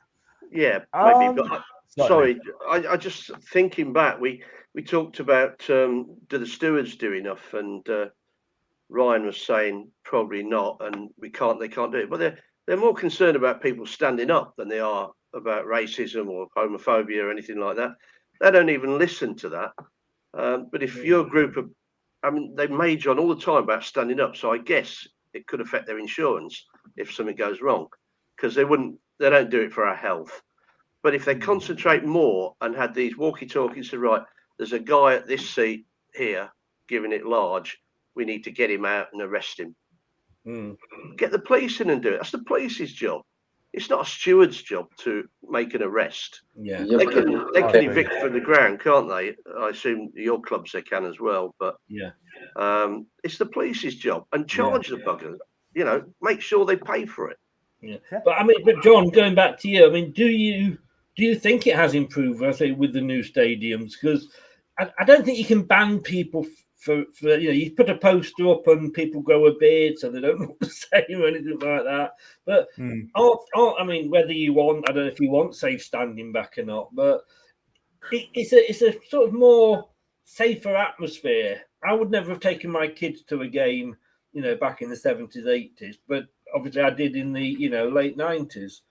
Yeah, maybe. But sorry, I just thinking back, we talked about do the stewards do enough, and Ryan was saying probably not, and they can't do it. But they're more concerned about people standing up than they are about racism or homophobia or anything like that. They don't even listen to that. But if you're a group of, I mean, they major on all the time about standing up, so I guess it could affect their insurance if something goes wrong, because they don't do it for our health. But if they concentrate more and had these walkie-talkies to right, there's a guy at this seat here giving it large, we need to get him out and arrest him. Get the police in and do it. That's the police's job. It's not a steward's job to make an arrest. Yeah, they can evict from the ground, can't they? I assume your clubs they can as well. But it's the police's job, and charge the buggers. You know, make sure they pay for it. Yeah, but I mean, but John, going back to you, I mean, do you think it has improved? I say with the new stadiums, because I don't think you can ban people for you know, you put a poster up and people grow a beard so they don't look the same or anything like that. But I mean, whether you want, I don't know if you want safe standing back or not, but it's a sort of more safer atmosphere. I would never have taken my kids to a game, you know, back in the 70s, 80s, but obviously I did in the, you know, late 90s.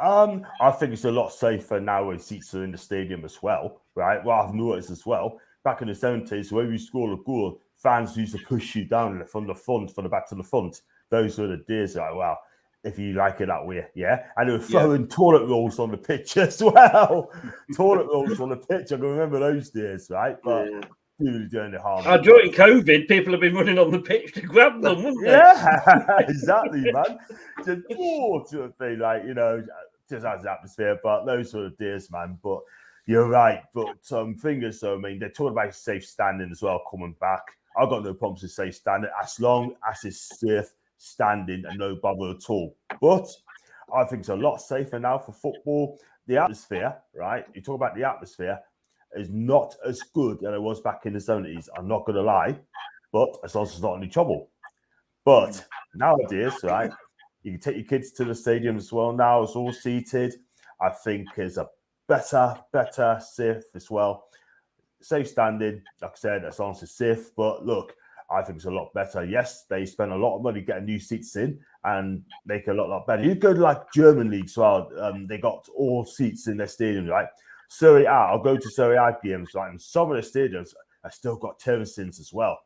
I think it's a lot safer now when seats are in the stadium as well, right? Well, I've noticed as well, back in the 70s, when you score a goal, fans used to push you down from the back to the front. Those were the days, like, wow, if you like it that way, yeah? And they were throwing toilet rolls on the pitch as well. Toilet rolls on the pitch, I can remember those days, right? But do any harm. During COVID, people have been running on the pitch to grab them, wouldn't they? Yeah, exactly, man. Just sort of thing, like, you know, just has the atmosphere, but those sort of dears, man. But you're right. But fingers, so I mean, they're talking about safe standing as well, coming back. I've got no problems with safe standing as long as it's safe standing and no bubble at all. But I think it's a lot safer now for football. The atmosphere, right? You talk about the atmosphere, is not as good as it was back in the 70s. I'm not going to lie, but as long as it's not any trouble. But nowadays, right, you can take your kids to the stadium as well now. It's all seated. I think is a better, safe as well. Safe standing, like I said, as long as it's safe. But look, I think it's a lot better. Yes, they spend a lot of money getting new seats in and make it a lot better. You go to like German leagues as well. They got all seats in their stadium, right? Serie A, I'll go to Serie A games, right? And some of the stadiums have still got terraces as well.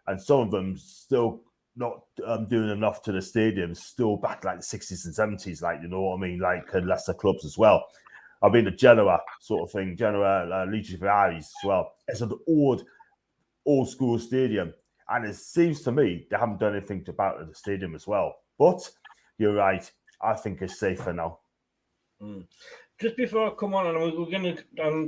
And some of them still not doing enough to the stadiums, still back like the 60s and 70s, like, you know what I mean? Like Leicester clubs as well. I've been to Genoa sort of thing, Genoa, Legio Ferraris as well. It's an old school stadium. And it seems to me they haven't done anything about the stadium as well. But you're right. I think it's safer now. Just before I come on, and we're going to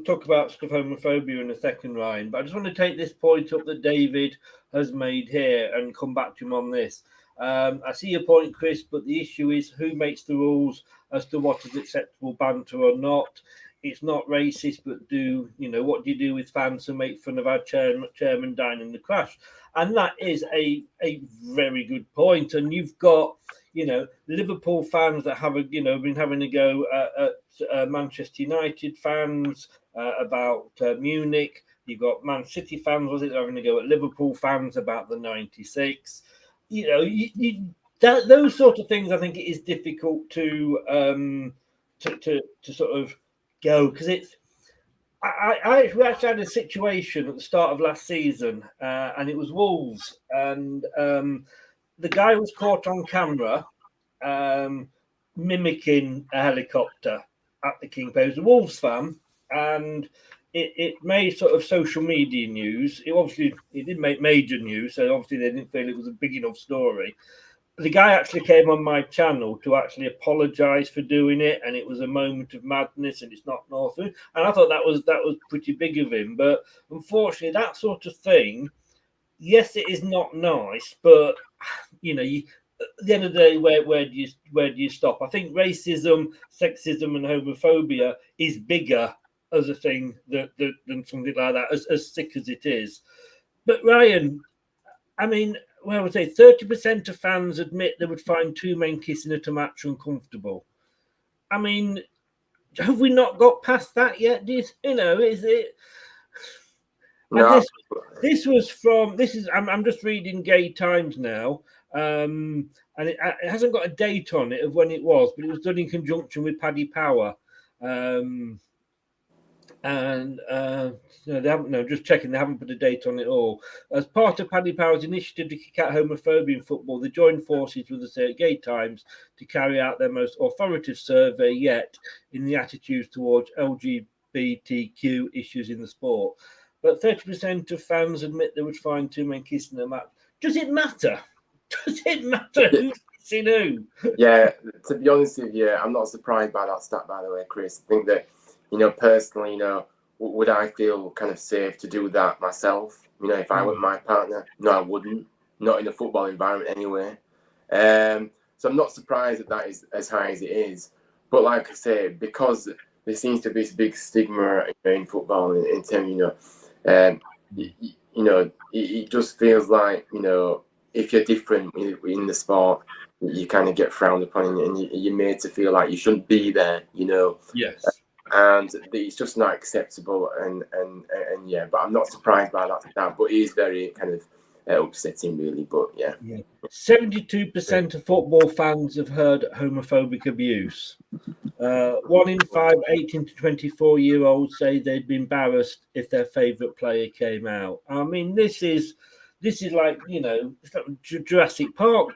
talk about stuff homophobia in a second, Ryan, but I just want to take this point up that David has made here and come back to him on this. I see your point, Chris, but the issue is who makes the rules as to what is acceptable banter or not. It's not racist, but what do you do with fans who make fun of our chairman dying in the crash? And that is a very good point. And you've got, Liverpool fans that have, been having a go at Manchester United fans about Munich. You've got Man City fans, having a go at Liverpool fans about the 96. Those sort of things, I think it is difficult to sort of go, because it's. I actually had a situation at the start of last season, and it was Wolves, and the guy was caught on camera mimicking a helicopter at the King Post. He was a Wolves fan, and it made sort of social media news. It didn't make major news, so obviously they didn't feel it was a big enough story. The guy actually came on my channel to actually apologise for doing it, and it was a moment of madness, and it's not Northwood. And I thought that was pretty big of him. But unfortunately, that sort of thing, yes, it is not nice, but at the end of the day, where do you stop? I think racism, sexism, and homophobia is bigger as a thing than something like that, as sick as it is. But Ryan, I mean, well, I would say 30% of fans admit they would find two men kissing at a match uncomfortable. I mean, have we not got past that yet? Is it? No. I'm just reading Gay Times now, and it hasn't got a date on it of when it was, but it was done in conjunction with Paddy Power. They haven't. Just checking. They haven't put a date on it all. As part of Paddy Power's initiative to kick out homophobia in football, they joined forces with the Gay Times to carry out their most authoritative survey yet in the attitudes towards LGBTQ issues in the sport. But 30% of fans admit they would find two men kissing a match. Does it matter? Does it matter who's kissing who? Yeah, to be honest with you, I'm not surprised by that stat, by the way, Chris. I think that, personally, would I feel kind of safe to do that myself? If I were my partner? No, I wouldn't. Not in a football environment anyway. So I'm not surprised that is as high as it is. But like I say, because there seems to be this big stigma in football in terms, it just feels like, if you're different in the sport, you kind of get frowned upon and you're made to feel like you shouldn't be there, Yes. And it's just not acceptable, and yeah, but I'm not surprised by that. But it is very kind of upsetting, really. But yeah. 72% of football fans have heard homophobic abuse. 1 in 5 18 to 24-year-olds say they'd be embarrassed if their favourite player came out. I mean, this is like it's like Jurassic Park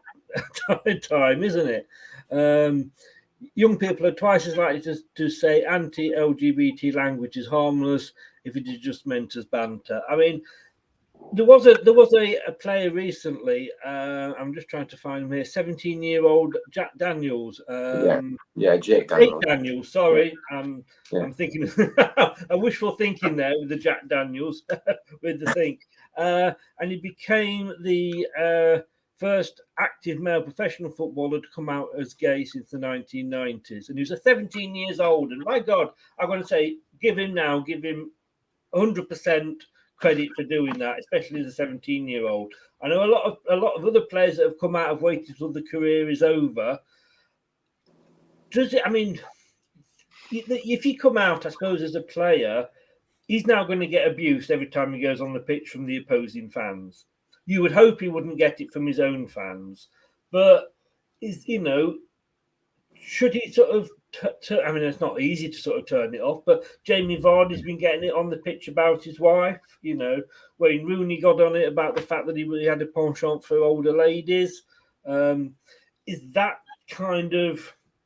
time, isn't it? Young people are twice as likely to say anti-LGBT language is harmless if it is just meant as banter. I mean, There was a player recently. I'm just trying to find him here. 17-year-old Jack Daniels. Jake Jake Daniels. Daniels. Sorry, Yeah. I'm thinking. I'm wishful thinking there with the Jack Daniels with the thing. And he became the first active male professional footballer to come out as gay since the 1990s. And he was 17 years old. And my God, I'm going to say, give him 100% credit for doing that, especially as a 17-year-old. I know a lot of other players that have come out have waited till the career is over. Does it? I mean, if you come out, I suppose, as a player, he's now going to get abuse every time he goes on the pitch from the opposing fans. You would hope he wouldn't get it from his own fans, but should he sort of? I mean, it's not easy to sort of turn it off, but Jamie Vardy's been getting it on the pitch about his wife. Wayne Rooney got on it about the fact that he had a penchant for older ladies. Is that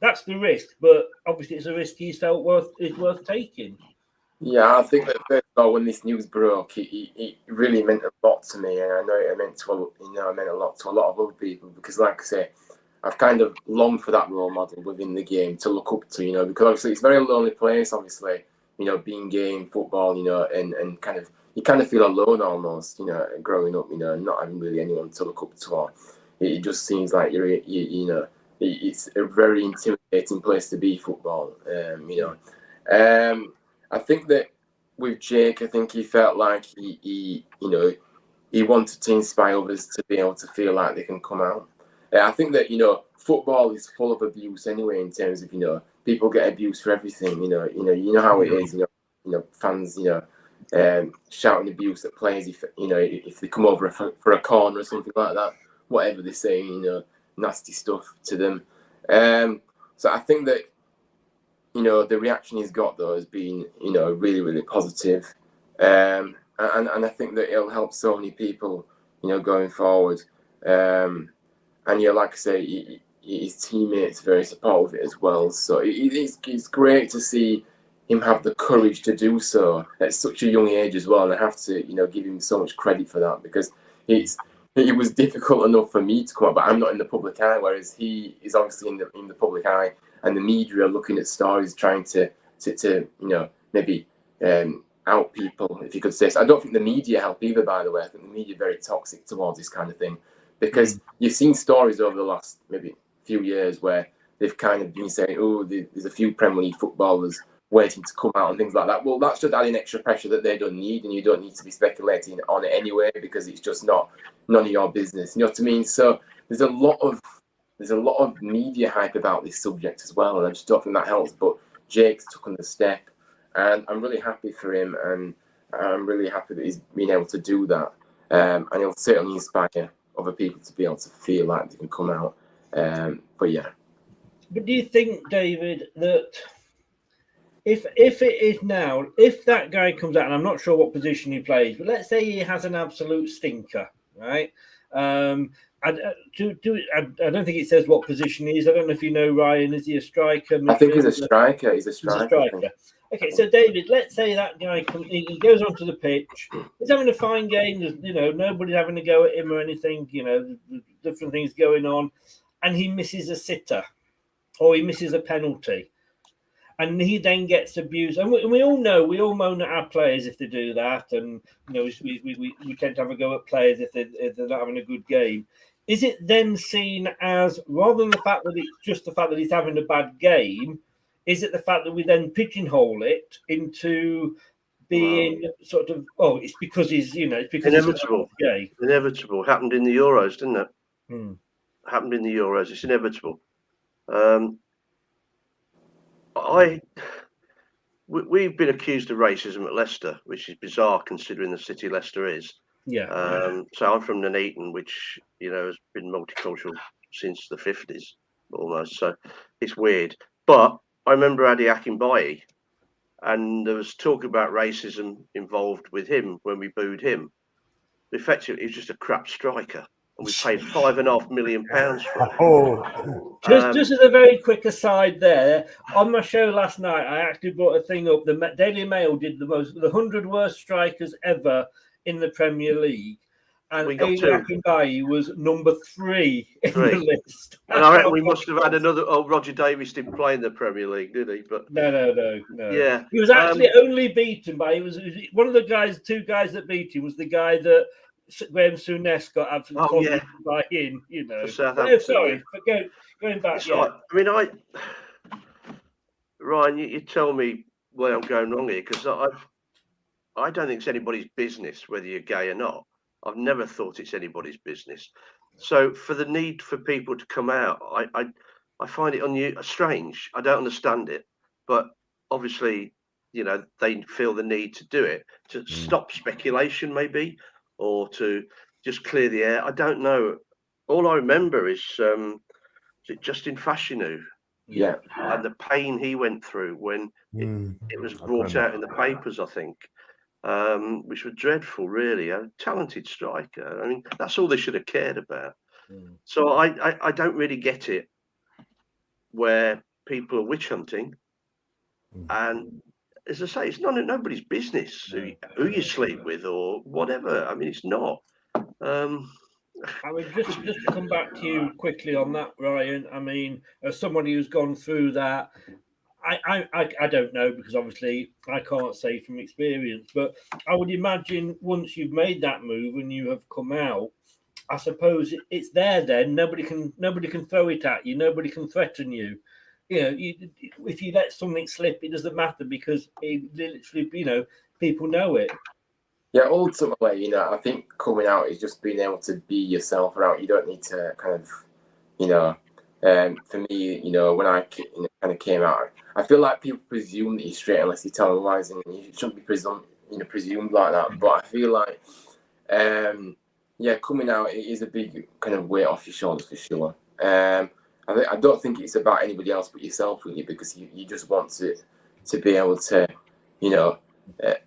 that's the risk? But obviously, it's a risk he's felt is worth taking. Yeah, I think that first of all, when this news broke, it really meant a lot to me, and I know it meant a lot to a lot of other people because, like I say, I've kind of longed for that role model within the game to look up to, because obviously it's a very lonely place, obviously, being gay in football, and you kind of feel alone almost, growing up, not having really anyone to look up to. Or it just seems like it's a very intimidating place to be, football, I think that with Jake, I think he felt like he wanted to inspire others to be able to feel like they can come out. I think that football is full of abuse anyway. In terms of people get abused for everything. You know how it is. Fans shouting abuse at players if they come over for a corner or something like that. Whatever they say, nasty stuff to them. So I think that the reaction he's got though has been really, really positive. And I think that it'll help so many people going forward. And like I say, his teammates are very supportive of it as well. So it's great to see him have the courage to do so at such a young age as well. And I have to, give him so much credit for that because it was difficult enough for me to come out, but I'm not in the public eye, whereas he is obviously in the public eye, and the media are looking at stories trying to maybe out people, if you could say so. I don't think the media help either, by the way. I think the media are very toxic towards this kind of thing. Because you've seen stories over the last maybe few years where they've kind of been saying, oh, there's a few Premier League footballers waiting to come out and things like that. Well, that's just adding extra pressure that they don't need, and you don't need to be speculating on it anyway because it's just none of your business. You know what I mean? So there's a lot of media hype about this subject as well, and I just don't think that helps. But Jake's took on the step, and I'm really happy for him, and I'm really happy that he's been able to do that, and he'll certainly inspire other people to be able to feel like they can come out. But yeah. But do you think, David, that if it is now, if that guy comes out, and I'm not sure what position he plays, but let's say he has an absolute stinker, right? I don't think it says what position he is. I don't know if you know, Ryan. Is he a striker? I think he's a striker. He's a striker. Okay, so David, let's say that guy he goes onto the pitch. He's having a fine game. Nobody's having a go at him or anything. Different things going on, and he misses a sitter, or he misses a penalty, and he then gets abused. And we all know, we all moan at our players if they do that, and we tend to have a go at players if they're not having a good game. Is it then seen as, rather than the fact that it's just the fact that he's having a bad game? Is it the fact that we then pigeonhole it into being sort of, it's because he's, it's because inevitable. He's gay. Inevitable. Happened in the Euros, didn't it? Happened in the Euros. It's inevitable. We've been accused of racism at Leicester, which is bizarre considering the city Leicester is. Yeah. So I'm from Nuneaton, which has been multicultural since the 50s almost. So it's weird, but I remember Adi Akinbaye, and there was talk about racism involved with him when we booed him. Effectively, he was just a crap striker, and we paid £5.5 million for him. Just as a very quick aside there, on my show last night, I actually brought a thing up. The Daily Mail did the 100 worst strikers ever in the Premier League, and We got Aiden two. Akinbaye was number 3 in the list. And I reckon we must have had another. Oh, Roger Davies didn't play in the Premier League, did he? But No. yeah, He was actually only beaten by. He was one of the guys. 2 guys that beat him was the guy that Graham Souness got absolutely by him. You know. for Southampton. Sorry, but going back. It's like, I mean, Ryan, you tell me where I'm going wrong here, because I don't think it's anybody's business whether you're gay or not. I've never thought it's anybody's business. So for the need for people to come out, I find it strange. I don't understand it, but obviously, you know, they feel the need to do it to stop speculation, maybe, or to just clear the air. I don't know. All I remember is Justin Fashanu. Yeah. And the pain he went through when it was brought out in the papers, I think. Which were dreadful, really. A talented striker. I mean, that's all they should have cared about. So I don't really get it where people are witch hunting, and as I say, it's nobody's business who you sleep with or whatever. I mean, it's not. I mean, just to come back to you quickly on that, Ryan. I mean, as somebody who's gone through that, I don't know, because obviously I can't say from experience, but I would imagine once you've made that move and you have come out, I suppose it's there then. Nobody can throw it at you. Nobody can threaten you. You know, if you let something slip, it doesn't matter, because it literally, you know, people know it. Yeah, ultimately, you know, I think coming out is just being able to be yourself around. You don't need to kind of, you know, for me, you know, when I kind of came out, I feel like people presume that you're straight unless you tell them otherwise, and you shouldn't be presumed like that. But I feel like, coming out, it is a big kind of weight off your shoulders for sure. I don't think it's about anybody else but yourself, really, because you just want to be able to, you know,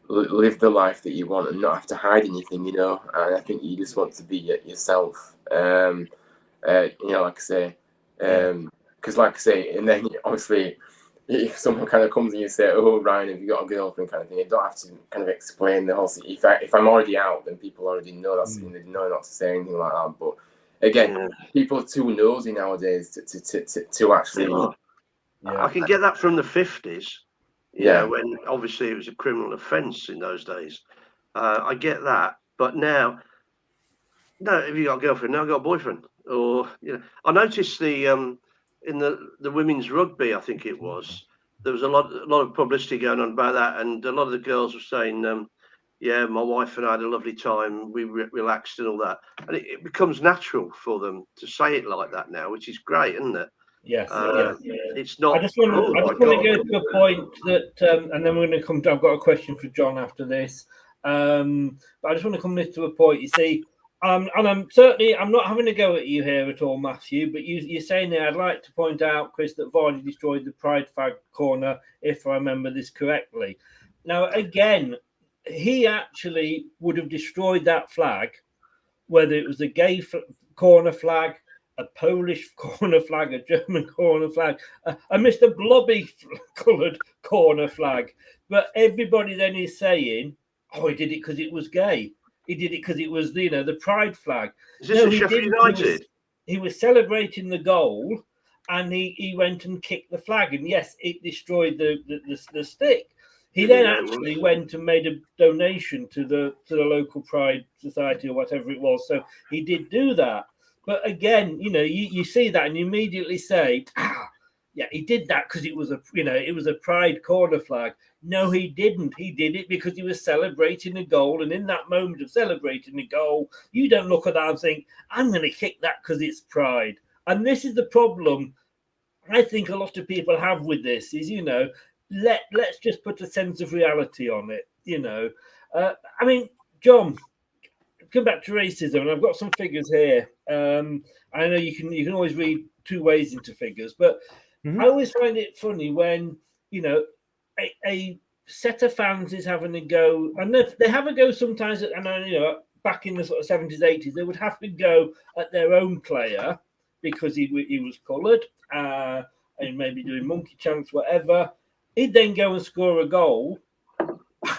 live the life that you want and not have to hide anything, you know. And I think you just want to be yourself. You know, like I say, because like I say, and then obviously, if someone kind of comes and you say, "Oh, Ryan, have you got a girlfriend?" kind of thing, you don't have to kind of explain the whole thing. If I'm already out, then people already know that's and they know not to say anything like that. But again, people are too nosy nowadays to actually. I can get that from the 50s. Yeah, when obviously it was a criminal offence in those days. I get that, but now, no, have you got a girlfriend? No, I've got a boyfriend. Or, you know, I noticed in the women's rugby, I think it was, there was a lot of publicity going on about that, and a lot of the girls were saying, "Yeah, my wife and I had a lovely time. We relaxed and all that," and it becomes natural for them to say it like that now, which is great, isn't it? Yes. It's not. I just want to go to a point that, and then we're going to come to. I've got a question for John after this, but I just want to come to a point. You see, and I'm not having a go at you here at all, Matthew. But you're saying there. I'd like to point out, Chris, that Vardy destroyed the pride flag corner, if I remember this correctly. Now, again, he actually would have destroyed that flag, whether it was a gay corner flag, a Polish corner flag, a German corner flag, a Mr. Blobby coloured corner flag. But everybody then is saying, "Oh, he did it because it was gay. He did it because it was, you know, the pride flag." Is this at Sheffield United? He was celebrating the goal, and he went and kicked the flag, and yes, it destroyed the stick. He then actually went and made a donation to the local Pride Society or whatever it was. So he did do that. But again, you know, you see that and you immediately say, yeah, he did that because it was a pride corner flag. No, he didn't. He did it because he was celebrating a goal. And in that moment of celebrating a goal, you don't look at that and think, "I'm going to kick that because it's pride." And this is the problem I think a lot of people have with this is, you know, let's just put a sense of reality on it, you know. I mean, John, come back to racism, and I've got some figures here. I know you can always read two ways into figures, but I always find it funny when, you know, a set of fans is having a go, and they have a go sometimes, and you know, back in the sort of 70s, 80s, they would have to go at their own player because he was coloured, and maybe doing monkey chants, whatever. He'd then go and score a goal,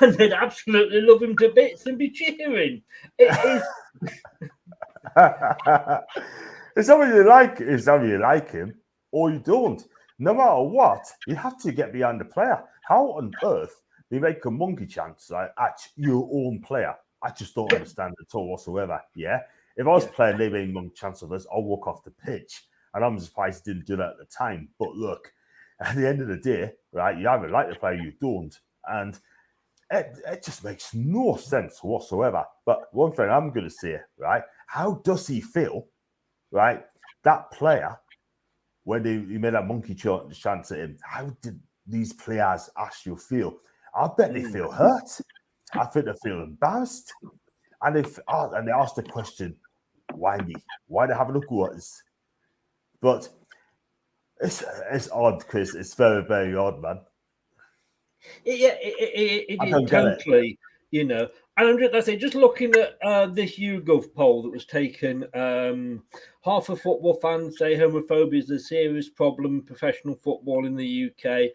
and they'd absolutely love him to bits and be cheering. It is. It's either you like him or you don't. No matter what, you have to get behind the player. How on earth do you make a monkey chance at your own player? I just don't understand it at all whatsoever. Yeah. If I was playing, they made monkey chance of us, I'll walk off the pitch. And I'm surprised he didn't do that at the time. But look, at the end of the day, right, you either like the player, you don't. And it just makes no sense whatsoever. But one thing I'm going to say, right, how does he feel, right, that player, when he made that monkey chance at him, how did these players actually feel? I bet they feel hurt. I think they feel embarrassed. And they ask the question, why me? Why they having a go at us? But it's odd, Chris. It's very, very odd, man. It is totally, you know. And I say, just looking at this YouGov poll that was taken, half of football fans say homophobia is a serious problem in professional football in the UK.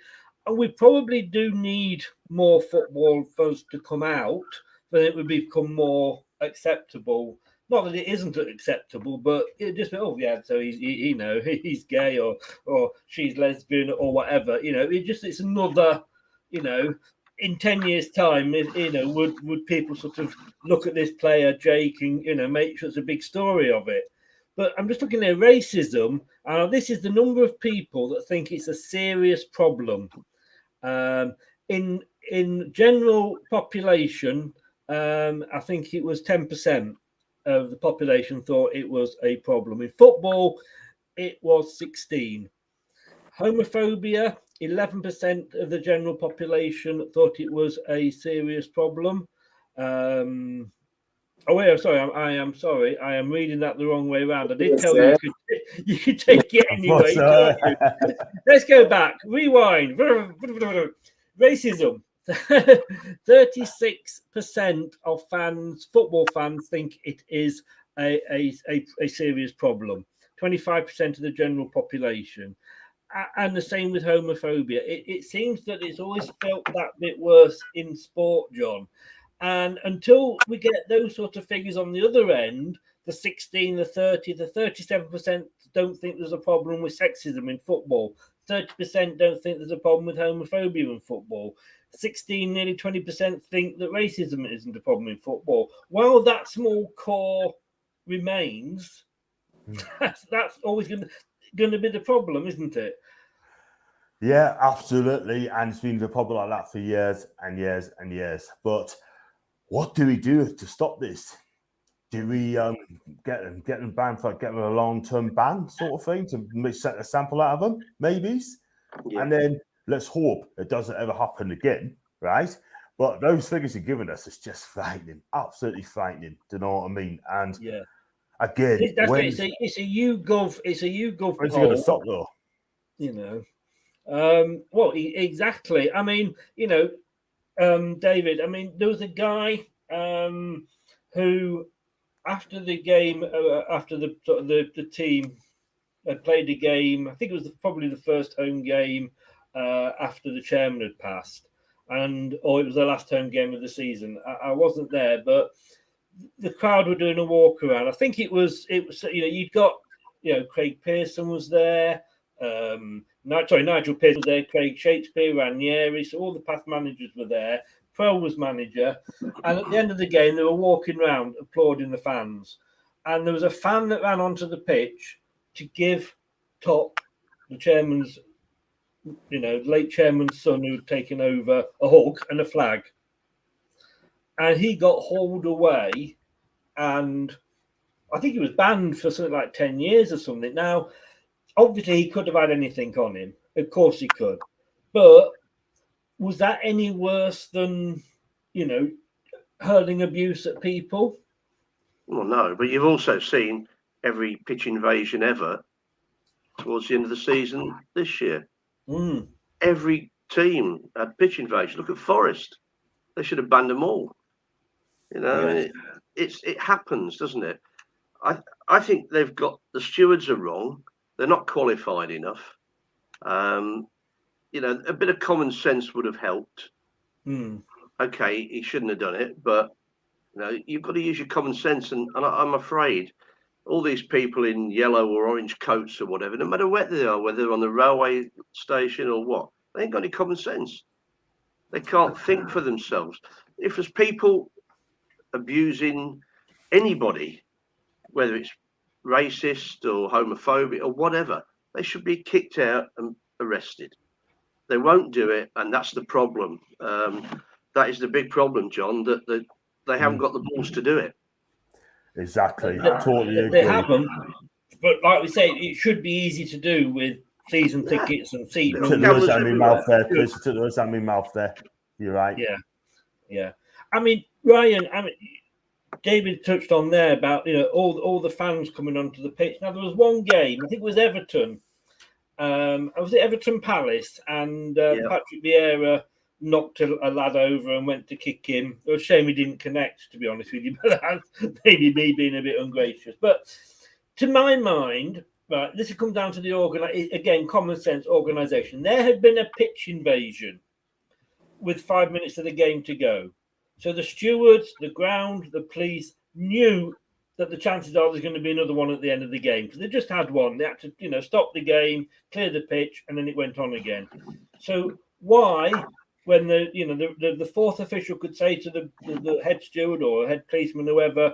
And we probably do need more football for us to come out, then it would become more acceptable. Not that it isn't acceptable, but it just, so he's gay or she's lesbian or whatever. You know, it's another, you know, in 10 years' time, would people sort of look at this player, Jake, and, you know, make sure it's a big story of it. But I'm just looking at racism, and this is the number of people that think it's a serious problem. In general population, I think it was 10% of the population thought it was a problem. In football, it was 16%. Homophobia, 11% of the general population thought it was a serious problem. I am sorry. I am reading that the wrong way around. I did tell you you could take it anyway. Let's go back. Rewind. Racism. 36% of football fans, think it is a serious problem. 25% of the general population. And the same with homophobia. It seems that it's always felt that bit worse in sport, John. And until we get those sort of figures on the other end, the 16, the 30, the 37% don't think there's a problem with sexism in football. 30% don't think there's a problem with homophobia in football. 16, nearly 20% think that racism isn't a problem in football. While that small core remains, that's always going to be the problem, isn't it? Yeah, absolutely. And it's been a problem like that for years and years and years. But what do we do to stop this? Do we get them banned for getting a long-term ban sort of thing to set a sample out of them? Maybe. Yeah. And then let's hope it doesn't ever happen again, right? But those figures you're giving us is just frightening, absolutely frightening. Do you know what I mean? And yeah, again, it's a YouGov. It's a YouGov. When's it going to stop though? You know, well, exactly. I mean, you know, David. I mean, there was a guy who, after the game, after the team had played a game, I think it was probably the first home game after the chairman had passed, or it was the last home game of the season. I wasn't there, but the crowd were doing a walk around. I think it was you'd got, you know, Craig Pearson was there, Nigel Pearson was there, Craig Shakespeare, Ranieri, so all the past managers were there. Pearl was manager, and at the end of the game, they were walking around applauding the fans. And there was a fan that ran onto the pitch to give Top, the chairman's, you know, late chairman's son who had taken over, a hug and a flag. And he got hauled away, and I think he was banned for something like 10 years or something. Now, obviously, he could have had anything on him. Of course he could. But was that any worse than, you know, hurling abuse at people? Well, no, but you've also seen every pitch invasion ever towards the end of the season this year. Every team had pitch invasion. Look at Forest. They should have banned them all. You know, yeah. It happens, doesn't it? I think the stewards are wrong. They're not qualified enough. You know, a bit of common sense would have helped. okay, he shouldn't have done it, but you've got to use your common sense. And I'm afraid all these people in yellow or orange coats or whatever, no matter where they are, whether they're on the railway station or what, they ain't got any common sense. They can't think for themselves. If there's people abusing anybody, whether it's racist or homophobic or whatever, they should be kicked out and arrested. They won't do it, and that's the problem. That is the big problem, John, that they haven't got the balls to do it. Exactly. Totally agree. They haven't, but like we say, it should be easy to do with season tickets and seat Took the words out of my mouth there, Chris. Took the words out of my mouth there. You're right. Yeah. I mean, Ryan, David touched on there about all the fans coming onto the pitch. Now there was one game, I think it was Everton. Was it Everton Palace? And Patrick Vieira knocked a lad over and went to kick him. It was a shame he didn't connect, to be honest with you. But that's maybe me being a bit ungracious. But to my mind, right, this comes down to the common sense organisation. There had been a pitch invasion with 5 minutes of the game to go. So the stewards, the ground, the police knew that the chances are there's going to be another one at the end of the game because they just had one. They had to, stop the game, clear the pitch, and then it went on again. So why, when the fourth official could say to the head steward or head policeman, whoever,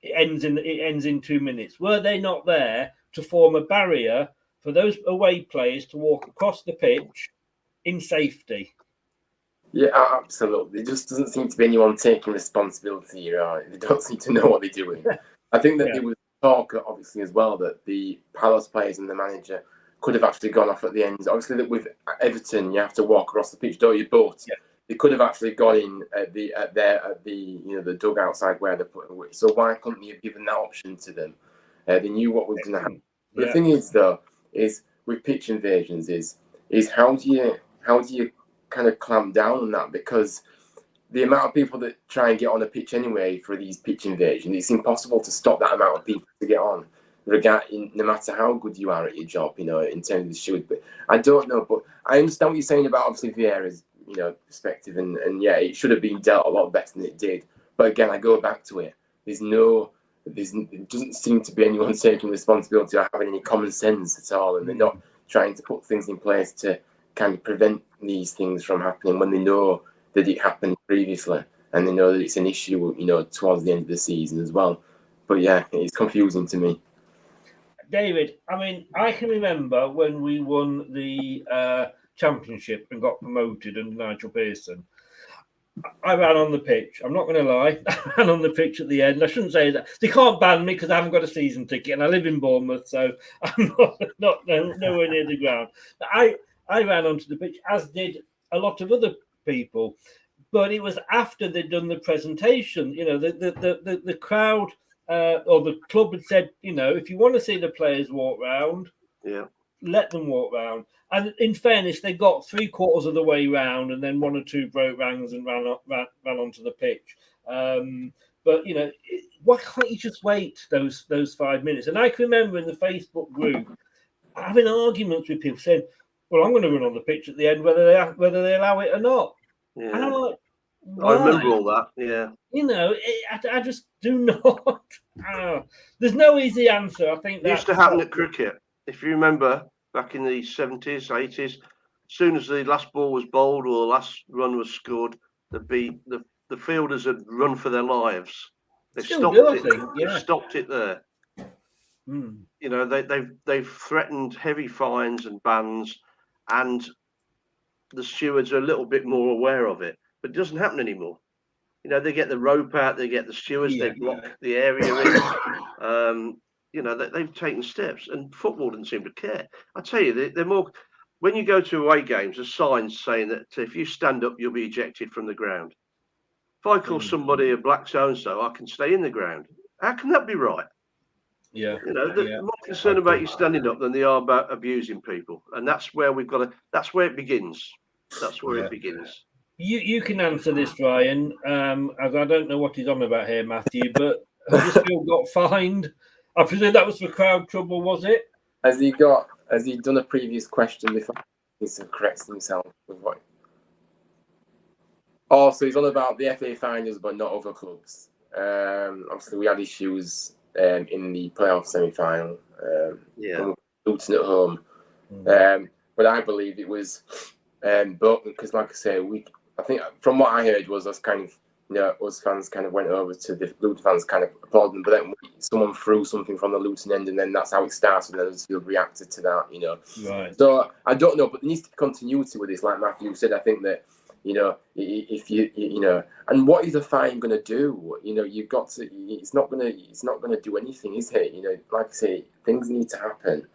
it ends in 2 minutes, were they not there to form a barrier for those away players to walk across the pitch in safety? Yeah, absolutely. There just doesn't seem to be anyone taking responsibility here. They don't seem to know what they're doing. I think that there was talk, obviously, as well, that the Palace players and the manager could have actually gone off at the end. Obviously, that with Everton, you have to walk across the pitch, don't you? But they could have actually gone in at the dugout outside where they're putting away. So why couldn't you have given that option to them? They knew what was going to happen. But the thing is, though, is with pitch invasions, is how do you kind of clamp down on that, because the amount of people that try and get on a pitch anyway for these pitch invasions, it's impossible to stop that amount of people to get on, no matter how good you are at your job, in terms of the steward. But I don't know, but I understand what you're saying about obviously Vieira's, perspective, and it should have been dealt a lot better than it did. But again, I go back to it. It doesn't seem to be anyone taking responsibility or having any common sense at all, and they're not trying to put things in place to kind of prevent these things from happening when they know that it happened previously and they know that it's an issue, towards the end of the season as well. But yeah, it's confusing to me. David, I mean, I can remember when we won the championship and got promoted under Nigel Pearson. I ran on the pitch. I'm not going to lie. I ran on the pitch at the end. I shouldn't say that. They can't ban me because I haven't got a season ticket and I live in Bournemouth, so I'm not nowhere near the ground. I ran onto the pitch, as did a lot of other people, but it was after they'd done the presentation. The crowd or the club had said, if you want to see the players walk round, let them walk round. And in fairness, they got 3/4 of the way round, and then one or two broke ranks and ran onto the pitch. But why can't you just wait those 5 minutes? And I can remember in the Facebook group having arguments with people saying, well, I'm going to run on the pitch at the end, whether they allow it or not. Yeah. And I'm like, why? I remember all that. Yeah. I just do not. There's no easy answer. I think that used to happen at cricket. If you remember, back in the 70s, 80s, as soon as the last ball was bowled or the last run was scored, the fielders had run for their lives. They stopped it there. They've threatened heavy fines and bans, and the stewards are a little bit more aware of it, but it doesn't happen anymore. They get the rope out, they get the stewards, they block the area in. They've taken steps, and football doesn't seem to care. I tell you, they're more. When you go to away games, there's signs saying that if you stand up, you'll be ejected from the ground. If I call somebody a black so-and-so, I can stay in the ground. How can that be right? They're more concerned about you standing up than they are about abusing people, and that's where that's where it begins. That's where it begins. You can answer this, Ryan, as I don't know what he's on about here, Matthew, but Huddersfield got fined. I presume that was for crowd trouble, was it? Has he done a previous question before? He's correcting himself with what? Also, it's all about the FA finals, but not other clubs. Obviously, we had issues in the playoff semi-final. Luton at home. But I believe it was, but because, like I say, I think from what I heard was us kind of, us fans kind of went over to the Luton fans, kind of applauded them, but then someone threw something from the Luton end, and then that's how it started, and then Huddersfield reacted to that, Right. So I don't know, but there needs to be continuity with this, like Matthew said. I think that, if you and what is the fine going to do? You've got to. It's not going to do anything, is it? Like I say, things need to happen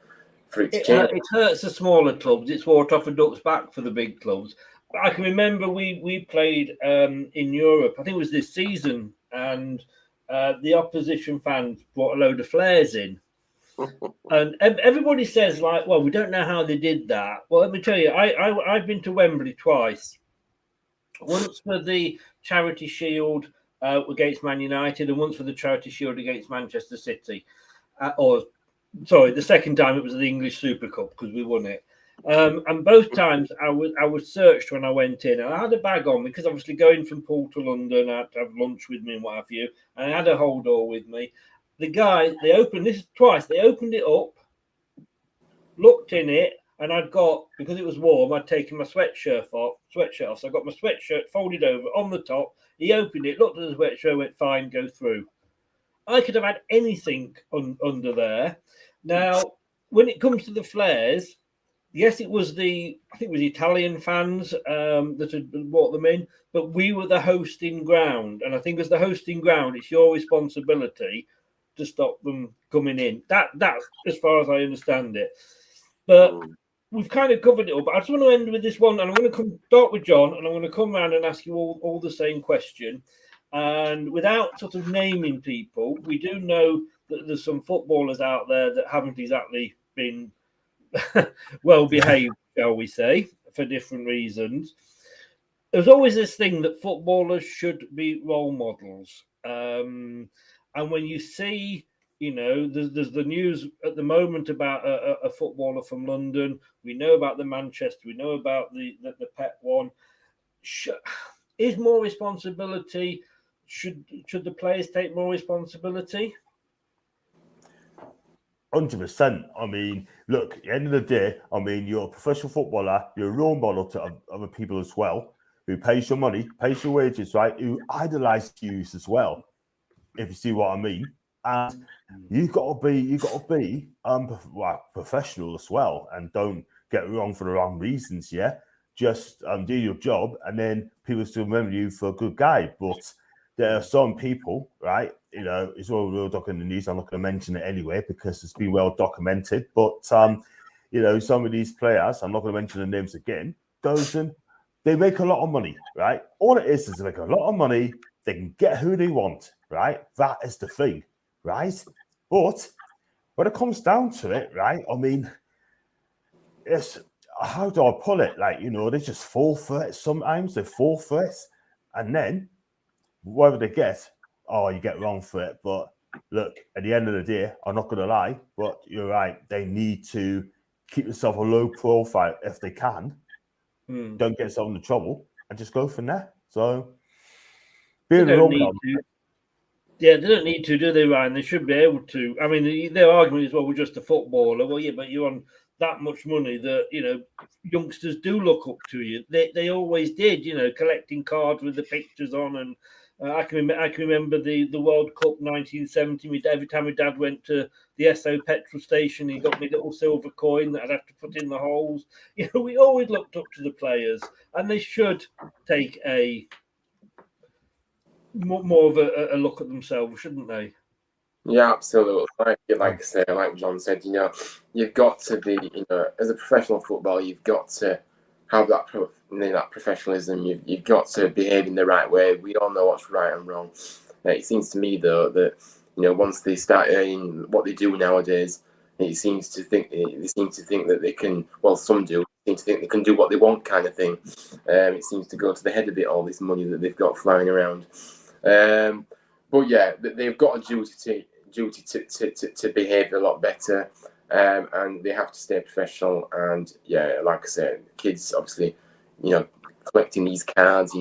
for it to change. It hurts the smaller clubs. It's water off a duck's back for the big clubs. But I can remember we played in Europe. I think it was this season, and the opposition fans brought a load of flares in. And everybody says, like, well, we don't know how they did that. Well, let me tell you, I've been to Wembley twice. Once for the Charity Shield against Man United, and once for the Charity Shield against Manchester City. The second time it was the English Super Cup because we won it. And both times I was searched when I went in, and I had a bag on me because obviously going from Poole to London, I had to have lunch with me and what have you, and I had a hold all with me. The guy, they opened this twice. They opened it up, looked in it, and I'd got, because it was warm, I'd taken my sweatshirt off. So I got my sweatshirt folded over on the top. He opened it, looked at the sweatshirt, went, fine, go through. I could have had anything under there. Now, when it comes to the flares, yes, it was Italian fans that had brought them in, but we were the hosting ground. And I think as the hosting ground, it's your responsibility to stop them coming in. That's as far as I understand it. But we've kind of covered it all. But I just want to end with this one, and I'm going to start with John, and I'm going to come around and ask you all the same question. And without sort of naming people, we do know that there's some footballers out there that haven't exactly been well behaved, shall we say, for different reasons. There's always this thing that footballers should be role models. And when you see, there's the news at the moment about a footballer from London. We know about the Manchester. We know about the Pep one. Is more responsibility? Should the players take more responsibility? 100%. I mean, look, at the end of the day, I mean, you're a professional footballer, you're a role model to other people as well, who pays your money, pays your wages, right? Who idolize you as well, if you see what I mean. And you've got to be professional as well, and don't get it wrong for the wrong reasons. Yeah, just do your job, and then people still remember you for a good guy. But there are some people, right? It's all real doc in the news. I'm not going to mention it anyway because it's been well documented. But some of these players, I'm not going to mention the names again, goes and they make a lot of money, right? All it is they make a lot of money. They can get who they want, right? That is the thing, right? But when it comes down to it, right? I mean, it's, how do I pull it? Like, they just fall for it. Sometimes they fall for it, and then whatever they get, you get wrong for it. But look, at the end of the day, I'm not going to lie, but you're right. They need to keep themselves a low profile if they can. Don't get yourself into trouble and just go from there. So, they don't need to, do they, Ryan? They should be able to. I mean, their argument is, well, we're just a footballer. Well, yeah, but you're on that much money that, youngsters do look up to you. They always did, collecting cards with the pictures on. And I can remember the World Cup 1970. Every time my dad went to the Esso petrol station, he got me a little silver coin that I'd have to put in the holes. We always looked up to the players, and they should take a more of a look at themselves, shouldn't they? Yeah, absolutely. Like I say, like John said, you've got to be, as a professional footballer, you've got to have that professionalism. You've got to behave in the right way. We all know what's right and wrong. It seems to me, though, that once they start earning what they do nowadays, they seem to think that they can. Well, some do seem to think they can do what they want, kind of thing. It seems to go to the head of it, all this money that they've got flying around. But yeah, they've got a duty to behave a lot better, and they have to stay professional. And yeah, like I said, kids obviously, collecting these cards,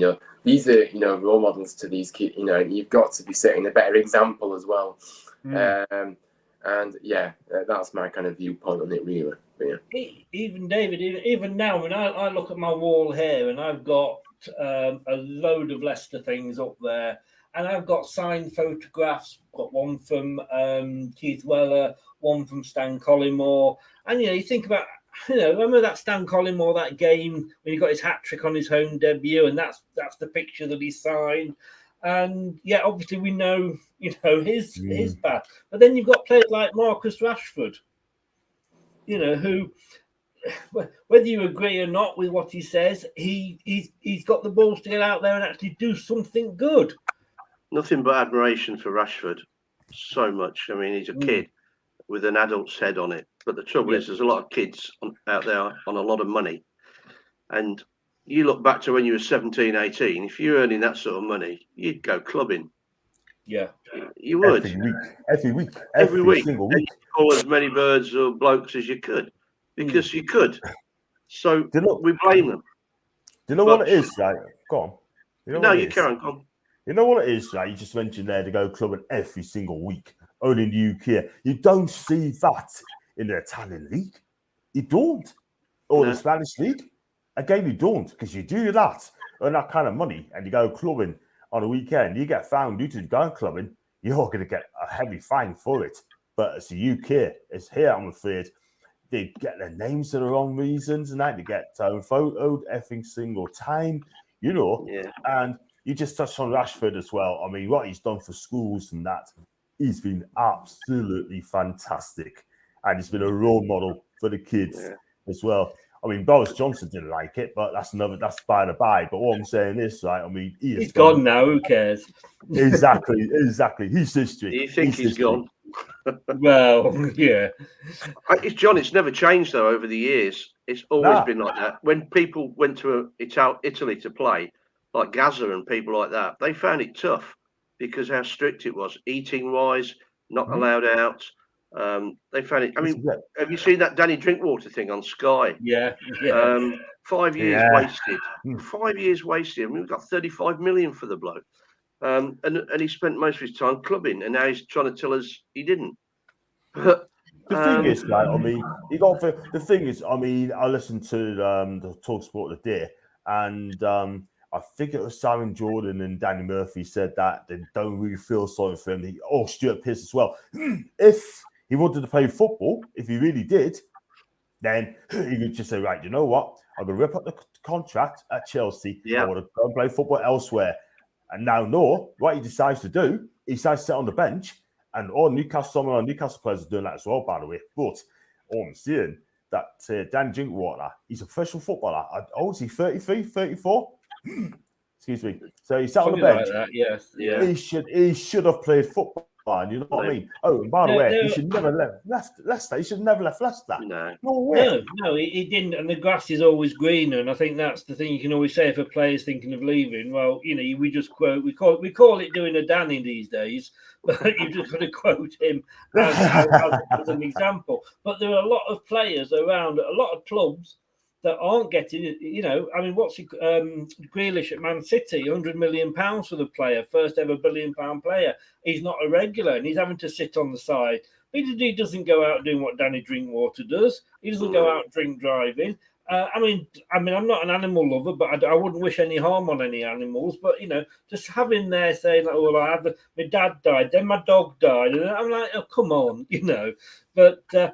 these are, you know, role models to these kids, you know, and you've got to be setting a better example as well. And yeah, that's my kind of viewpoint on it, really. But, yeah. Even David, even now, when I look at my wall here, and I've got a load of Leicester things up there, and I've got signed photographs. Got one from Keith Weller, one from Stan Collymore, and you know, you think about, you know, remember that Stan Collymore, that game when he got his hat trick on his home debut, and that's the picture that he signed. And yeah, obviously we know, you know, his bad. But then you've got players like Marcus Rashford, you know, who, whether you agree or not with what he says, he's got the balls to get out there and actually do something good. Nothing but admiration for Rashford. So much. I mean, he's a kid with an adult's head on it. But the trouble is, there's a lot of kids out there on a lot of money. And you look back to when you were 17, 18, if you're earning that sort of money, you'd go clubbing. Yeah. You would. Every week. Single week. You call as many birds or blokes as you could, because you could. So we blame them. Do you know what it is, right? Go on. You know you carry on. Go on. You know what it is, right? You just mentioned there to go clubbing every single week, only in the UK. You don't see that in the Italian league. You don't. Or the Spanish league. Again, you don't, because you do that, earn that kind of money, and you go clubbing on a weekend. You get found due to going clubbing, you're going to get a heavy fine for it. But it's the UK. It's here, I'm afraid. They get their names for the wrong reasons, and that they get photoed every single time, you know. Yeah. And you just touched on Rashford as well. I mean, what he's done for schools and that, he's been absolutely fantastic. And he's been a role model for the kids as well. I mean, Boris Johnson didn't like it, but that's by the by. But what I'm saying is, right, I mean, he's gone now. Who cares? Exactly. He's history. Do you think he's gone? Well, yeah. John, it's never changed, though, over the years. It's always been like that. When people went to Italy to play, like Gaza and people like that, they found it tough because how strict it was, eating-wise, not allowed out. They found it. I mean, have you seen that Danny Drinkwater thing on Sky? Yeah. 5 years wasted. 5 years wasted. I mean, we've got 35 million for the bloke, and he spent most of his time clubbing, and now he's trying to tell us he didn't. But the thing is, right? I mean, the thing is, I mean, I listened to the Talk Sport today, and I think it was Simon Jordan and Danny Murphy said that they don't really feel sorry for him. Stuart Pearce as well. If he wanted to play football, if he really did, then he would just say, right, you know what? I'm going to rip up the contract at Chelsea. I want to go and play football elsewhere. And now, what he decides to do, he decides to sit on the bench. And all Newcastle players are doing that as well, by the way. But all I'm saying, that Dan Drinkwater, he's a professional footballer. How old is he, 33, 34? Excuse me. So he sat on the bench. Like that, yes. Yeah. He should have played football. You know what I mean? Oh, and by the way, he should never left Leicester. He should never left Leicester. No way. No, he didn't. And the grass is always greener. And I think that's the thing you can always say if a player's thinking of leaving. Well, you know, we just quote. We call it doing a Danny these days, but you've just got to quote him as an example. But there are a lot of players around, a lot of clubs that aren't getting it, you know. I mean, what's Grealish at Man City, £100 million for the player, first ever £1 billion player. He's not a regular, and he's having to sit on the side. He doesn't go out doing what Danny Drinkwater does. He doesn't go out drink driving. I mean, I'm not an animal lover, but I wouldn't wish any harm on any animals. But you know, just having there saying, like, "Oh, my dad died, then my dog died," and I'm like, "Oh, come on," you know. But right,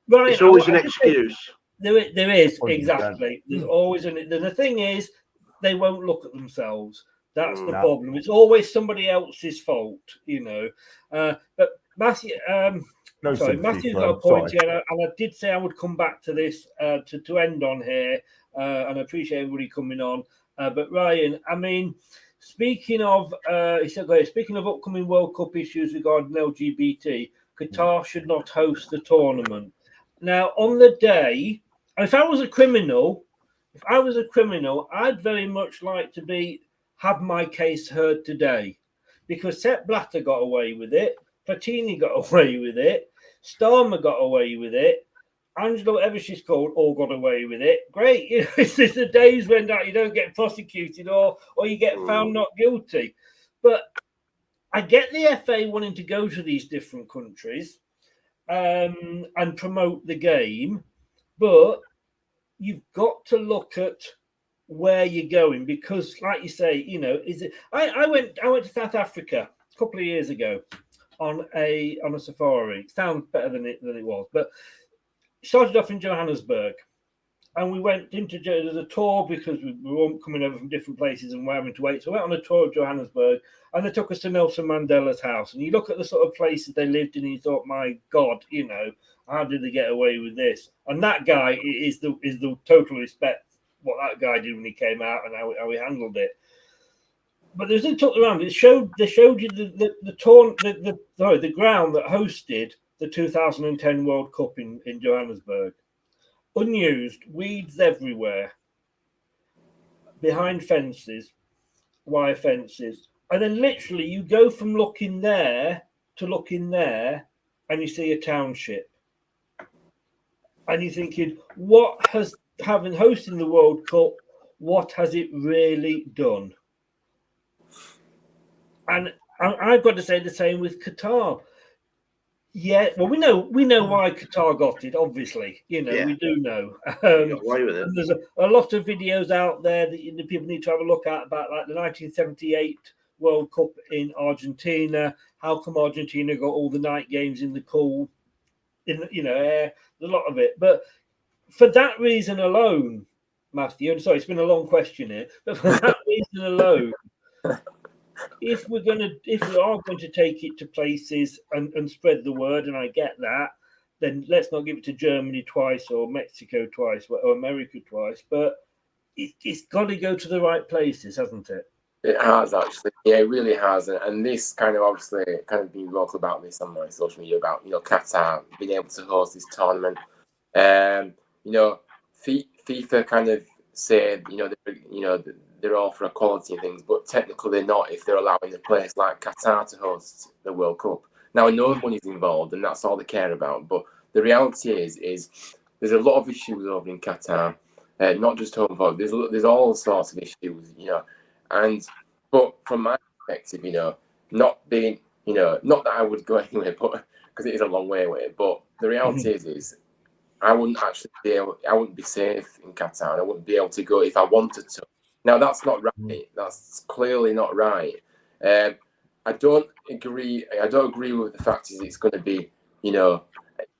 it's always an excuse. There is, exactly. There's always the thing is, they won't look at themselves. That's the problem. It's always somebody else's fault, you know. But Matthew, Matthew's got a point here, and I did say I would come back to this to end on here, and I appreciate everybody coming on. But Ryan, I mean, speaking of upcoming World Cup issues regarding LGBT, Qatar should not host the tournament. Now, on the day, if I was a criminal, I'd very much like to have my case heard today, because Sepp Blatter got away with it, Platini got away with it, Starmer got away with it, Angela, whatever she's called, all got away with it. Great. You know, it's just the days when you don't get prosecuted or you get found not guilty. But I get the FA wanting to go to these different countries and promote the game, but you've got to look at where you're going because, like you say, you know, I went to South Africa a couple of years ago on a safari. It sounds better than it was, but started off in Johannesburg, and we went into there's a tour because we were all coming over from different places and we're having to wait. So I went on a tour of Johannesburg, and they took us to Nelson Mandela's house. And you look at the sort of places they lived in, and you thought, my God, you know, how did they get away with this? And that guy is the total respect what that guy did when he came out and how he handled it. But there's a talk around. They showed you the ground that hosted the 2010 World Cup in Johannesburg. Unused, weeds everywhere, behind fences, wire fences. And then literally you go from looking there to looking there and you see a township. And you're thinking, what has hosting the World Cup, what has it really done? And I've got to say the same with Qatar. Yeah, well, we know why Qatar got it. Obviously, you know, we do know. Got away with it. There's a lot of videos out there that people need to have a look at about, like, the 1978 World Cup in Argentina. How come Argentina got all the night games in the cool, air? A lot of it, but for that reason alone, Matthew. I'm sorry, it's been a long question here, but for that reason alone. If we are going to take it to places and spread the word, and I get that, then let's not give it to Germany twice or Mexico twice or America twice. But it's got to go to the right places, hasn't it? It has, actually. Yeah, it really has. And this kind of obviously kind of been vocal about this on my social media about, you know, Qatar being able to host this tournament. You know, FIFA kind of said, they're all for equality and things, but technically they're not if they're allowing a place like Qatar to host the World Cup. Now, I know money's involved and that's all they care about, but the reality is there's a lot of issues over in Qatar, not just homophobia. There's all sorts of issues, you know. But from my perspective, you know, not that I would go anywhere, but because it is a long way away. But the reality is I wouldn't be safe in Qatar. And I wouldn't be able to go if I wanted to. Now, that's not right. That's clearly not right. I don't agree with the fact that it's going to be, you know,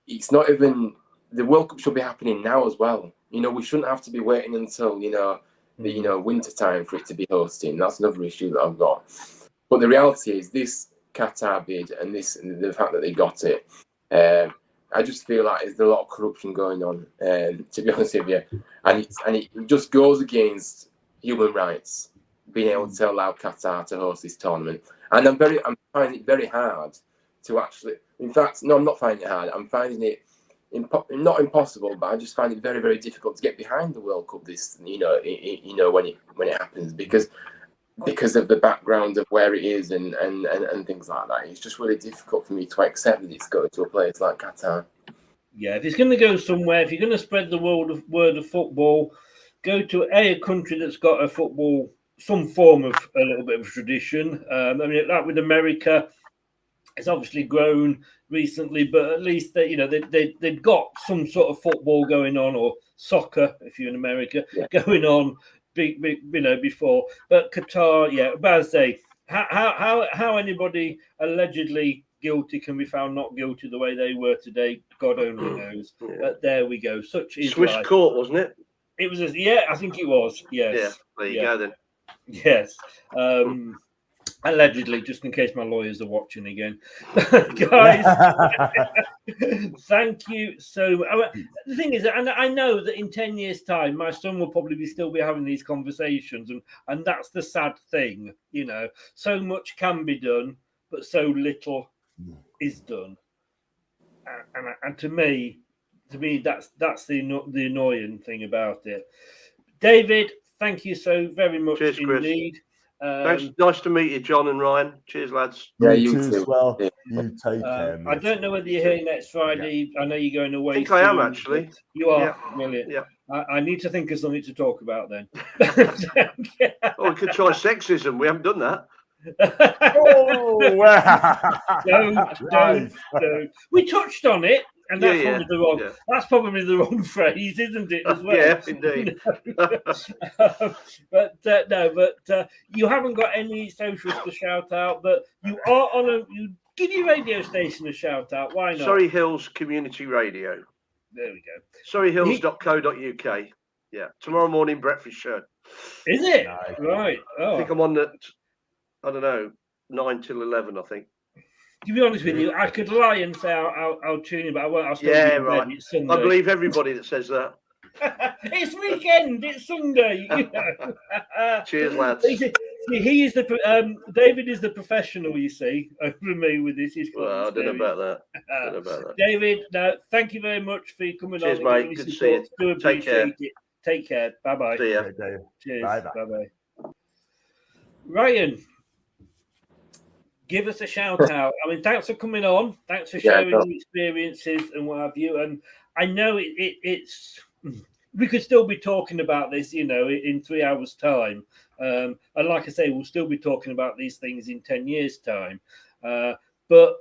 it's not even, the World Cup should be happening now as well. You know, we shouldn't have to be waiting until, you know, the winter time for it to be hosting. That's another issue that I've got. But the reality is this Qatar bid and the fact that they got it, I just feel like there's a lot of corruption going on, to be honest with you. And it just goes against human rights, being able to allow Qatar to host this tournament. And I'm finding it very hard to actually, in fact, no, I'm not finding it hard. I'm finding it not impossible, but I just find it very, very difficult to get behind the World Cup when it happens because of the background of where it is and things like that. It's just really difficult for me to accept that it's going to a place like Qatar. Yeah, if it's going to go somewhere, if you're going to spread the word of football, go to a country that's got a football, some form of a little bit of tradition. I mean, like with America, it's obviously grown recently, but at least they've got some sort of football going on, or soccer if you're in America, going on before. But Qatar, but as I say, how anybody allegedly guilty can be found not guilty the way they were today, God only knows. But there we go. Such is Swiss life. court, wasn't it? It was, I think it was. Yes. Yeah, there you go then. Yes. Allegedly, just in case my lawyers are watching again. Guys, thank you so much. The thing is, and I know that in 10 years' time, my son will probably still be having these conversations, and that's the sad thing, you know. So much can be done, but so little is done. And to me, that's the annoying thing about it. David, thank you so very much. Cheers, indeed. Thanks. Nice to meet you, John and Ryan. Cheers, lads. Yeah, you too. Well. You take care, mate. I don't know whether you're here next Friday. I know you're going away. I think I am, actually. You are? Yeah. Brilliant. Yeah. I need to think of something to talk about then. Oh, we could try sexism. We haven't done that. Oh, wow. Don't. We touched on it, and that's Yeah, probably the wrong. yeah. That's probably the wrong phrase, isn't it? As well. Yeah, indeed. But you haven't got any socials to shout out, but you are on a. You give your radio station a shout out. Why not? Surrey Hills Community Radio. There we go. Surreyhills.co.uk. Yeah, tomorrow morning breakfast show. Is it? Nice. Right. Oh. I think I'm on at, I don't know, 9 till 11, I think. To be honest with you, I could lie and say I'll tune in, but I won't. I'll still Yeah, be in bed. right. It's Sunday. I believe everybody that says that. It's weekend. It's Sunday. You know. Cheers, lads. He is the David is the professional. You see, over me with this. Well, I don't know about that. David, no, thank you very much for coming Cheers, on. mate. Good to see you. Do Take care. appreciate it. Take care. Bye bye. See ya. Cheers. Bye bye. Ryan, give us a shout out. I mean, thanks for coming on. Thanks for sharing your experiences and what have you. And I know it's we could still be talking about this, you know, in 3 hours' time. And like I say, we'll still be talking about these things in 10 years' time. But,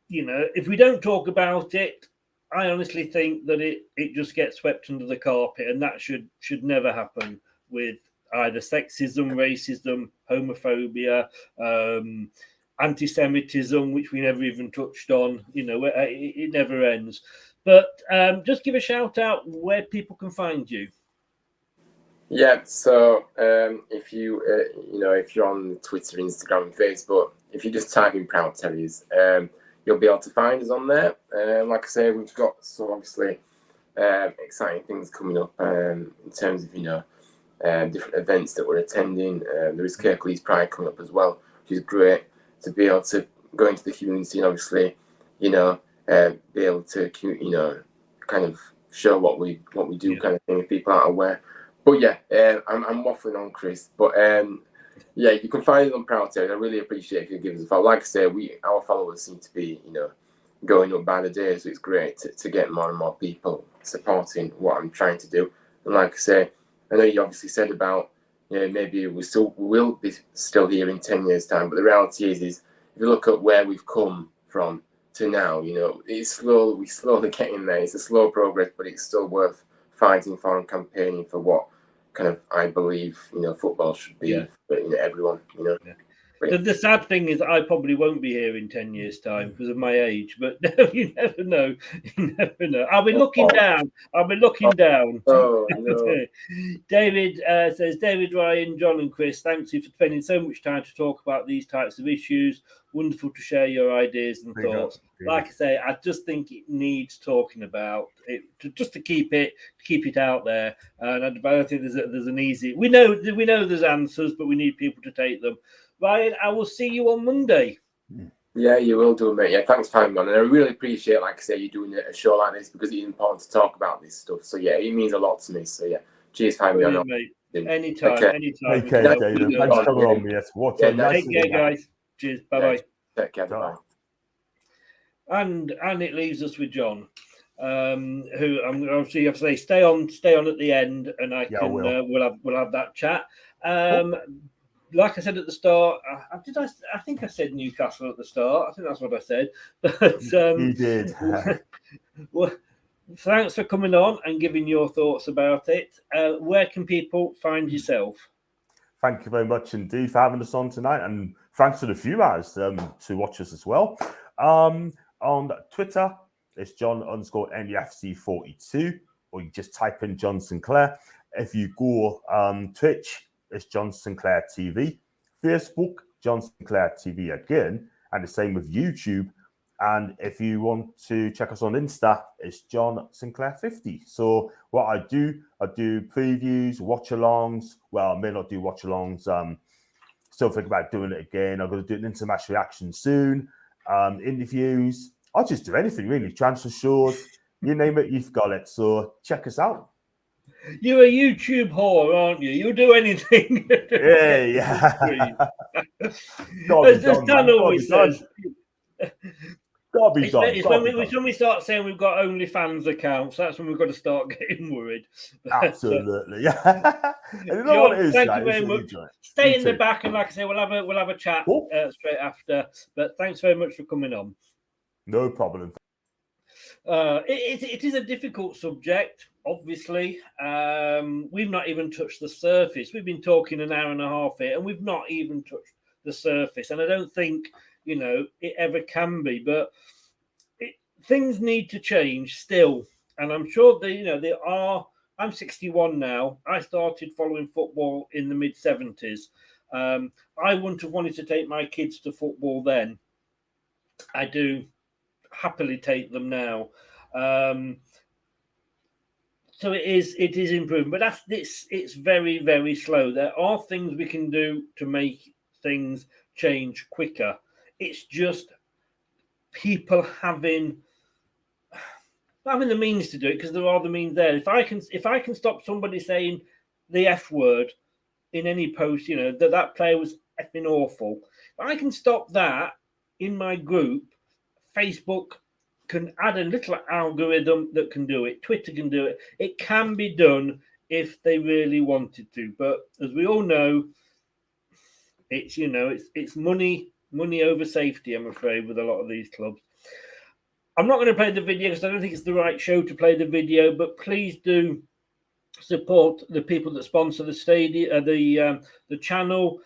you know, if we don't talk about it, I honestly think that it just gets swept under the carpet, and that should never happen with either sexism, racism, homophobia, anti-Semitism, which we never even touched on. You know, it never ends. But just give a shout out where people can find you. Yeah, so if you if you're on Twitter, Instagram, and Facebook, if you just type in Proud Terriers, you'll be able to find us on there. Like I say, we've got some obviously exciting things coming up in terms of different events that we're attending. There is Kirklees Pride coming up as well, which is great to be able to go into the community and obviously be able to kind of show what we do, kind of thing, if people aren't aware. But yeah, I'm waffling on, Chris. But yeah, you can find it on Proud Terriers. I really appreciate if you give us a follow. Like I say, our followers seem to be going up by the day, so it's great to get more and more people supporting what I'm trying to do. And like I say, I know you obviously said about maybe we will be still here in 10 years' time, but the reality is if you look at where we've come from to now, it's we're slowly getting there. It's a slow progress, but it's still worth fighting for and campaigning for what kind of I believe football should be for everyone. The sad thing is I probably won't be here in 10 years' time because of my age, but you never know. You never know. I'll be looking down. Oh, no. David says, David, Ryan, John and Chris, thanks you for spending so much time to talk about these types of issues. Wonderful to share your ideas and thoughts. Like I say, I just think it needs talking about it to keep it out there. And I don't think there's an easy. We know there's answers, but we need people to take them. Ryan, I will see you on Monday. Yeah, you will do, mate. Yeah, thanks for having me on. And I really appreciate, like I say, you doing a show like this because it's important to talk about this stuff. So yeah, it means a lot to me. So yeah, cheers for having me on. Mate. Anytime. Take care, David. Thanks for coming on, yes. Take care, guys. Cheers. Bye-bye. Take care. Bye. And it leaves us with John, who I'm obviously have to say stay on at the end, and we'll have that chat. Like I said at the start, I think I said Newcastle at the start. I think that's what I said. But you did. Well, thanks for coming on and giving your thoughts about it. Where can people find yourself? Thank you very much indeed for having us on tonight, and thanks to the viewers to watch us as well. On Twitter, it's John_NEFC42, or you just type in John Sinclair. If you go Twitch, it's John Sinclair TV. Facebook, John Sinclair TV again, and the same with YouTube. And if you want to check us on Insta, it's John Sinclair 50. So what I do previews, watch-alongs. Well, I may not do watch-alongs. Still think about doing it again. I'm going to do an inter-match reaction soon. Interviews. I'll just do anything really. Transfer shows. You name it, you've got it. So check us out. You're a YouTube whore, aren't you? You'll do anything. Yeah. As Dan always says. Gotta be done. It's when we start saying we've got OnlyFans accounts, that's when we've got to start getting worried. Absolutely, yeah. And you know what it is, thank guys? you very much. Stay in the back, and like I say, we'll have a chat straight after. But thanks very much for coming on. No problem. It is a difficult subject, obviously. We've not even touched the surface. We've been talking an hour and a half here, and we've not even touched the surface. And I don't think, it ever can be. But things need to change still. And I'm sure there are. I'm 61 now. I started following football in the mid-70s. I wouldn't have wanted to take my kids to football then. I do happily take them now. So it is improving, but it's very, very slow. There are things we can do to make things change quicker. It's just people having the means to do it, because there are the means there. If I can stop somebody saying the F word in any post, that player was effing awful. If I can stop that in my group, Facebook can add a little algorithm that can do it. Twitter can do it. It can be done if they really wanted to. But as we all know, it's money over safety, I'm afraid, with a lot of these clubs. I'm not going to play the video because I don't think it's the right show to play the video, but please do support the people that sponsor the stadium, the channel.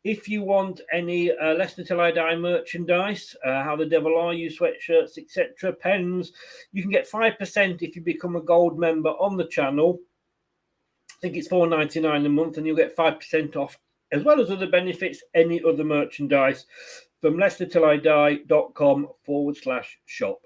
If you want any Leicester Till I Die merchandise, How the Devil Are You sweatshirts, etc., pens, you can get 5% if you become a gold member on the channel. I think it's $4.99 a month, and you'll get 5% off, as well as other benefits, any other merchandise from LeicesterTillIDie.com/shop.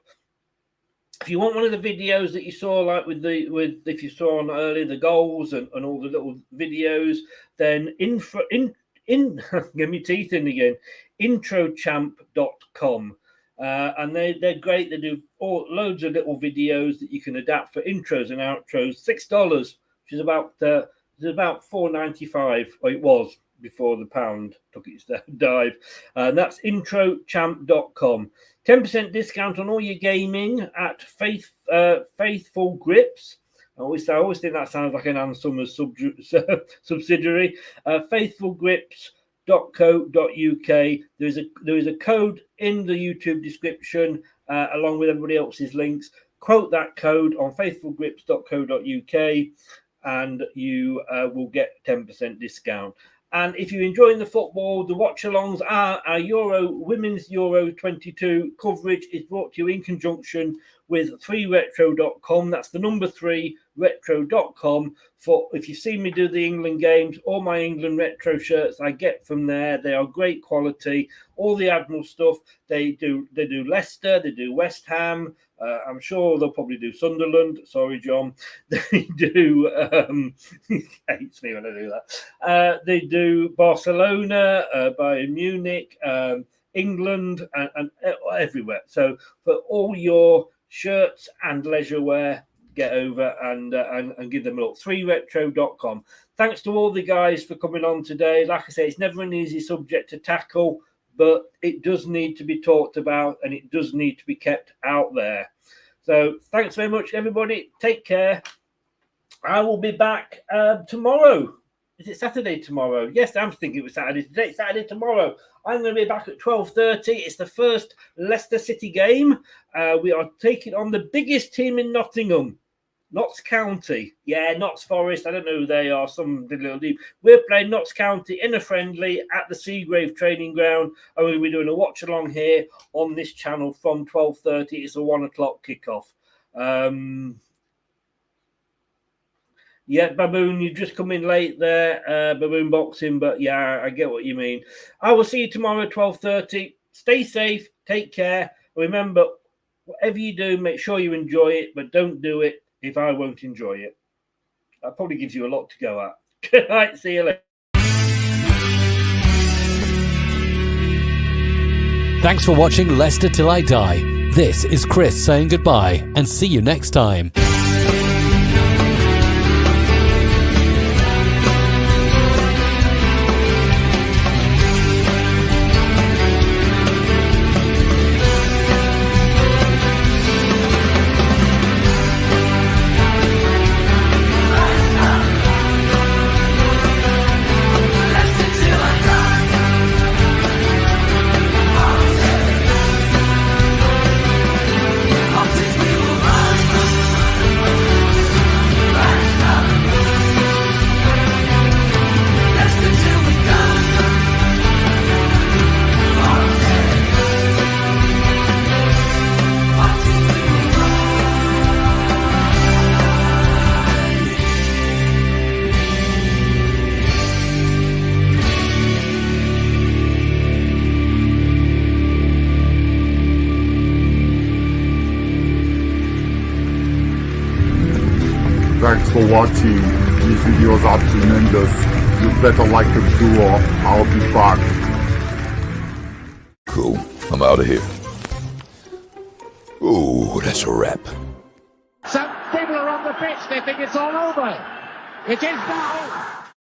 If you want one of the videos that you saw, like if you saw on earlier the goals and all the little videos, then get my teeth in again, introchamp.com. And they're great. They do loads of little videos that you can adapt for intros and outros. $6, which is about $4.95, or it was before the pound took its dive. That's introchamp.com. 10% discount on all your gaming at Faithful Grips. I always think that sounds like an Ann Summers subsidiary. Faithfulgrips.co.uk. There is a code in the YouTube description, along with everybody else's links. Quote that code on faithfulgrips.co.uk, and you will get 10% discount. And if you're enjoying the football, the watch-alongs are our Women's Euro 22 coverage is brought to you in conjunction with 3retro.com. That's the number 3retro.com. For if you see me do the England games, all my England retro shirts I get from there. They are great quality. All the Admiral stuff, they do Leicester, they do West Ham. I'm sure they'll probably do Sunderland. Sorry, John. They do. He hates me when I do that. They do Barcelona, Bayern Munich, England, and everywhere. So for all your shirts and leisure wear, get over and give them a look. 3retro.com. Thanks to all the guys for coming on today. Like I say, it's never an easy subject to tackle, but it does need to be talked about, and it does need to be kept out there. So thanks very much, everybody. Take care. I will be back tomorrow. Is it Saturday tomorrow? Yes, I'm thinking it was Saturday today. Saturday tomorrow. I'm going to be back at 12:30. It's the first Leicester City game. We are taking on the biggest team in Nottingham, Notts County. Yeah, Notts Forest. I don't know who they are. Some little deep. We're playing Notts County in a friendly at the Seagrave training ground. And we'll be doing a watch along here on this channel from 12:30. It's a 1 o'clock kickoff. Yeah, Baboon, you've just come in late there, Baboon Boxing, but yeah, I get what you mean. I will see you tomorrow at 12:30. Stay safe, take care. Remember, whatever you do, make sure you enjoy it, but don't do it if I won't enjoy it. That probably gives you a lot to go at. Good night, see you later. Thanks for watching Leicester Till I Die. This is Chris saying goodbye, and see you next time. Thanks for watching. These videos are tremendous. You better like them too, or I'll be back. Cool. I'm out of here. Ooh, that's a wrap. Some people are on the pitch. They think it's all over. It is now.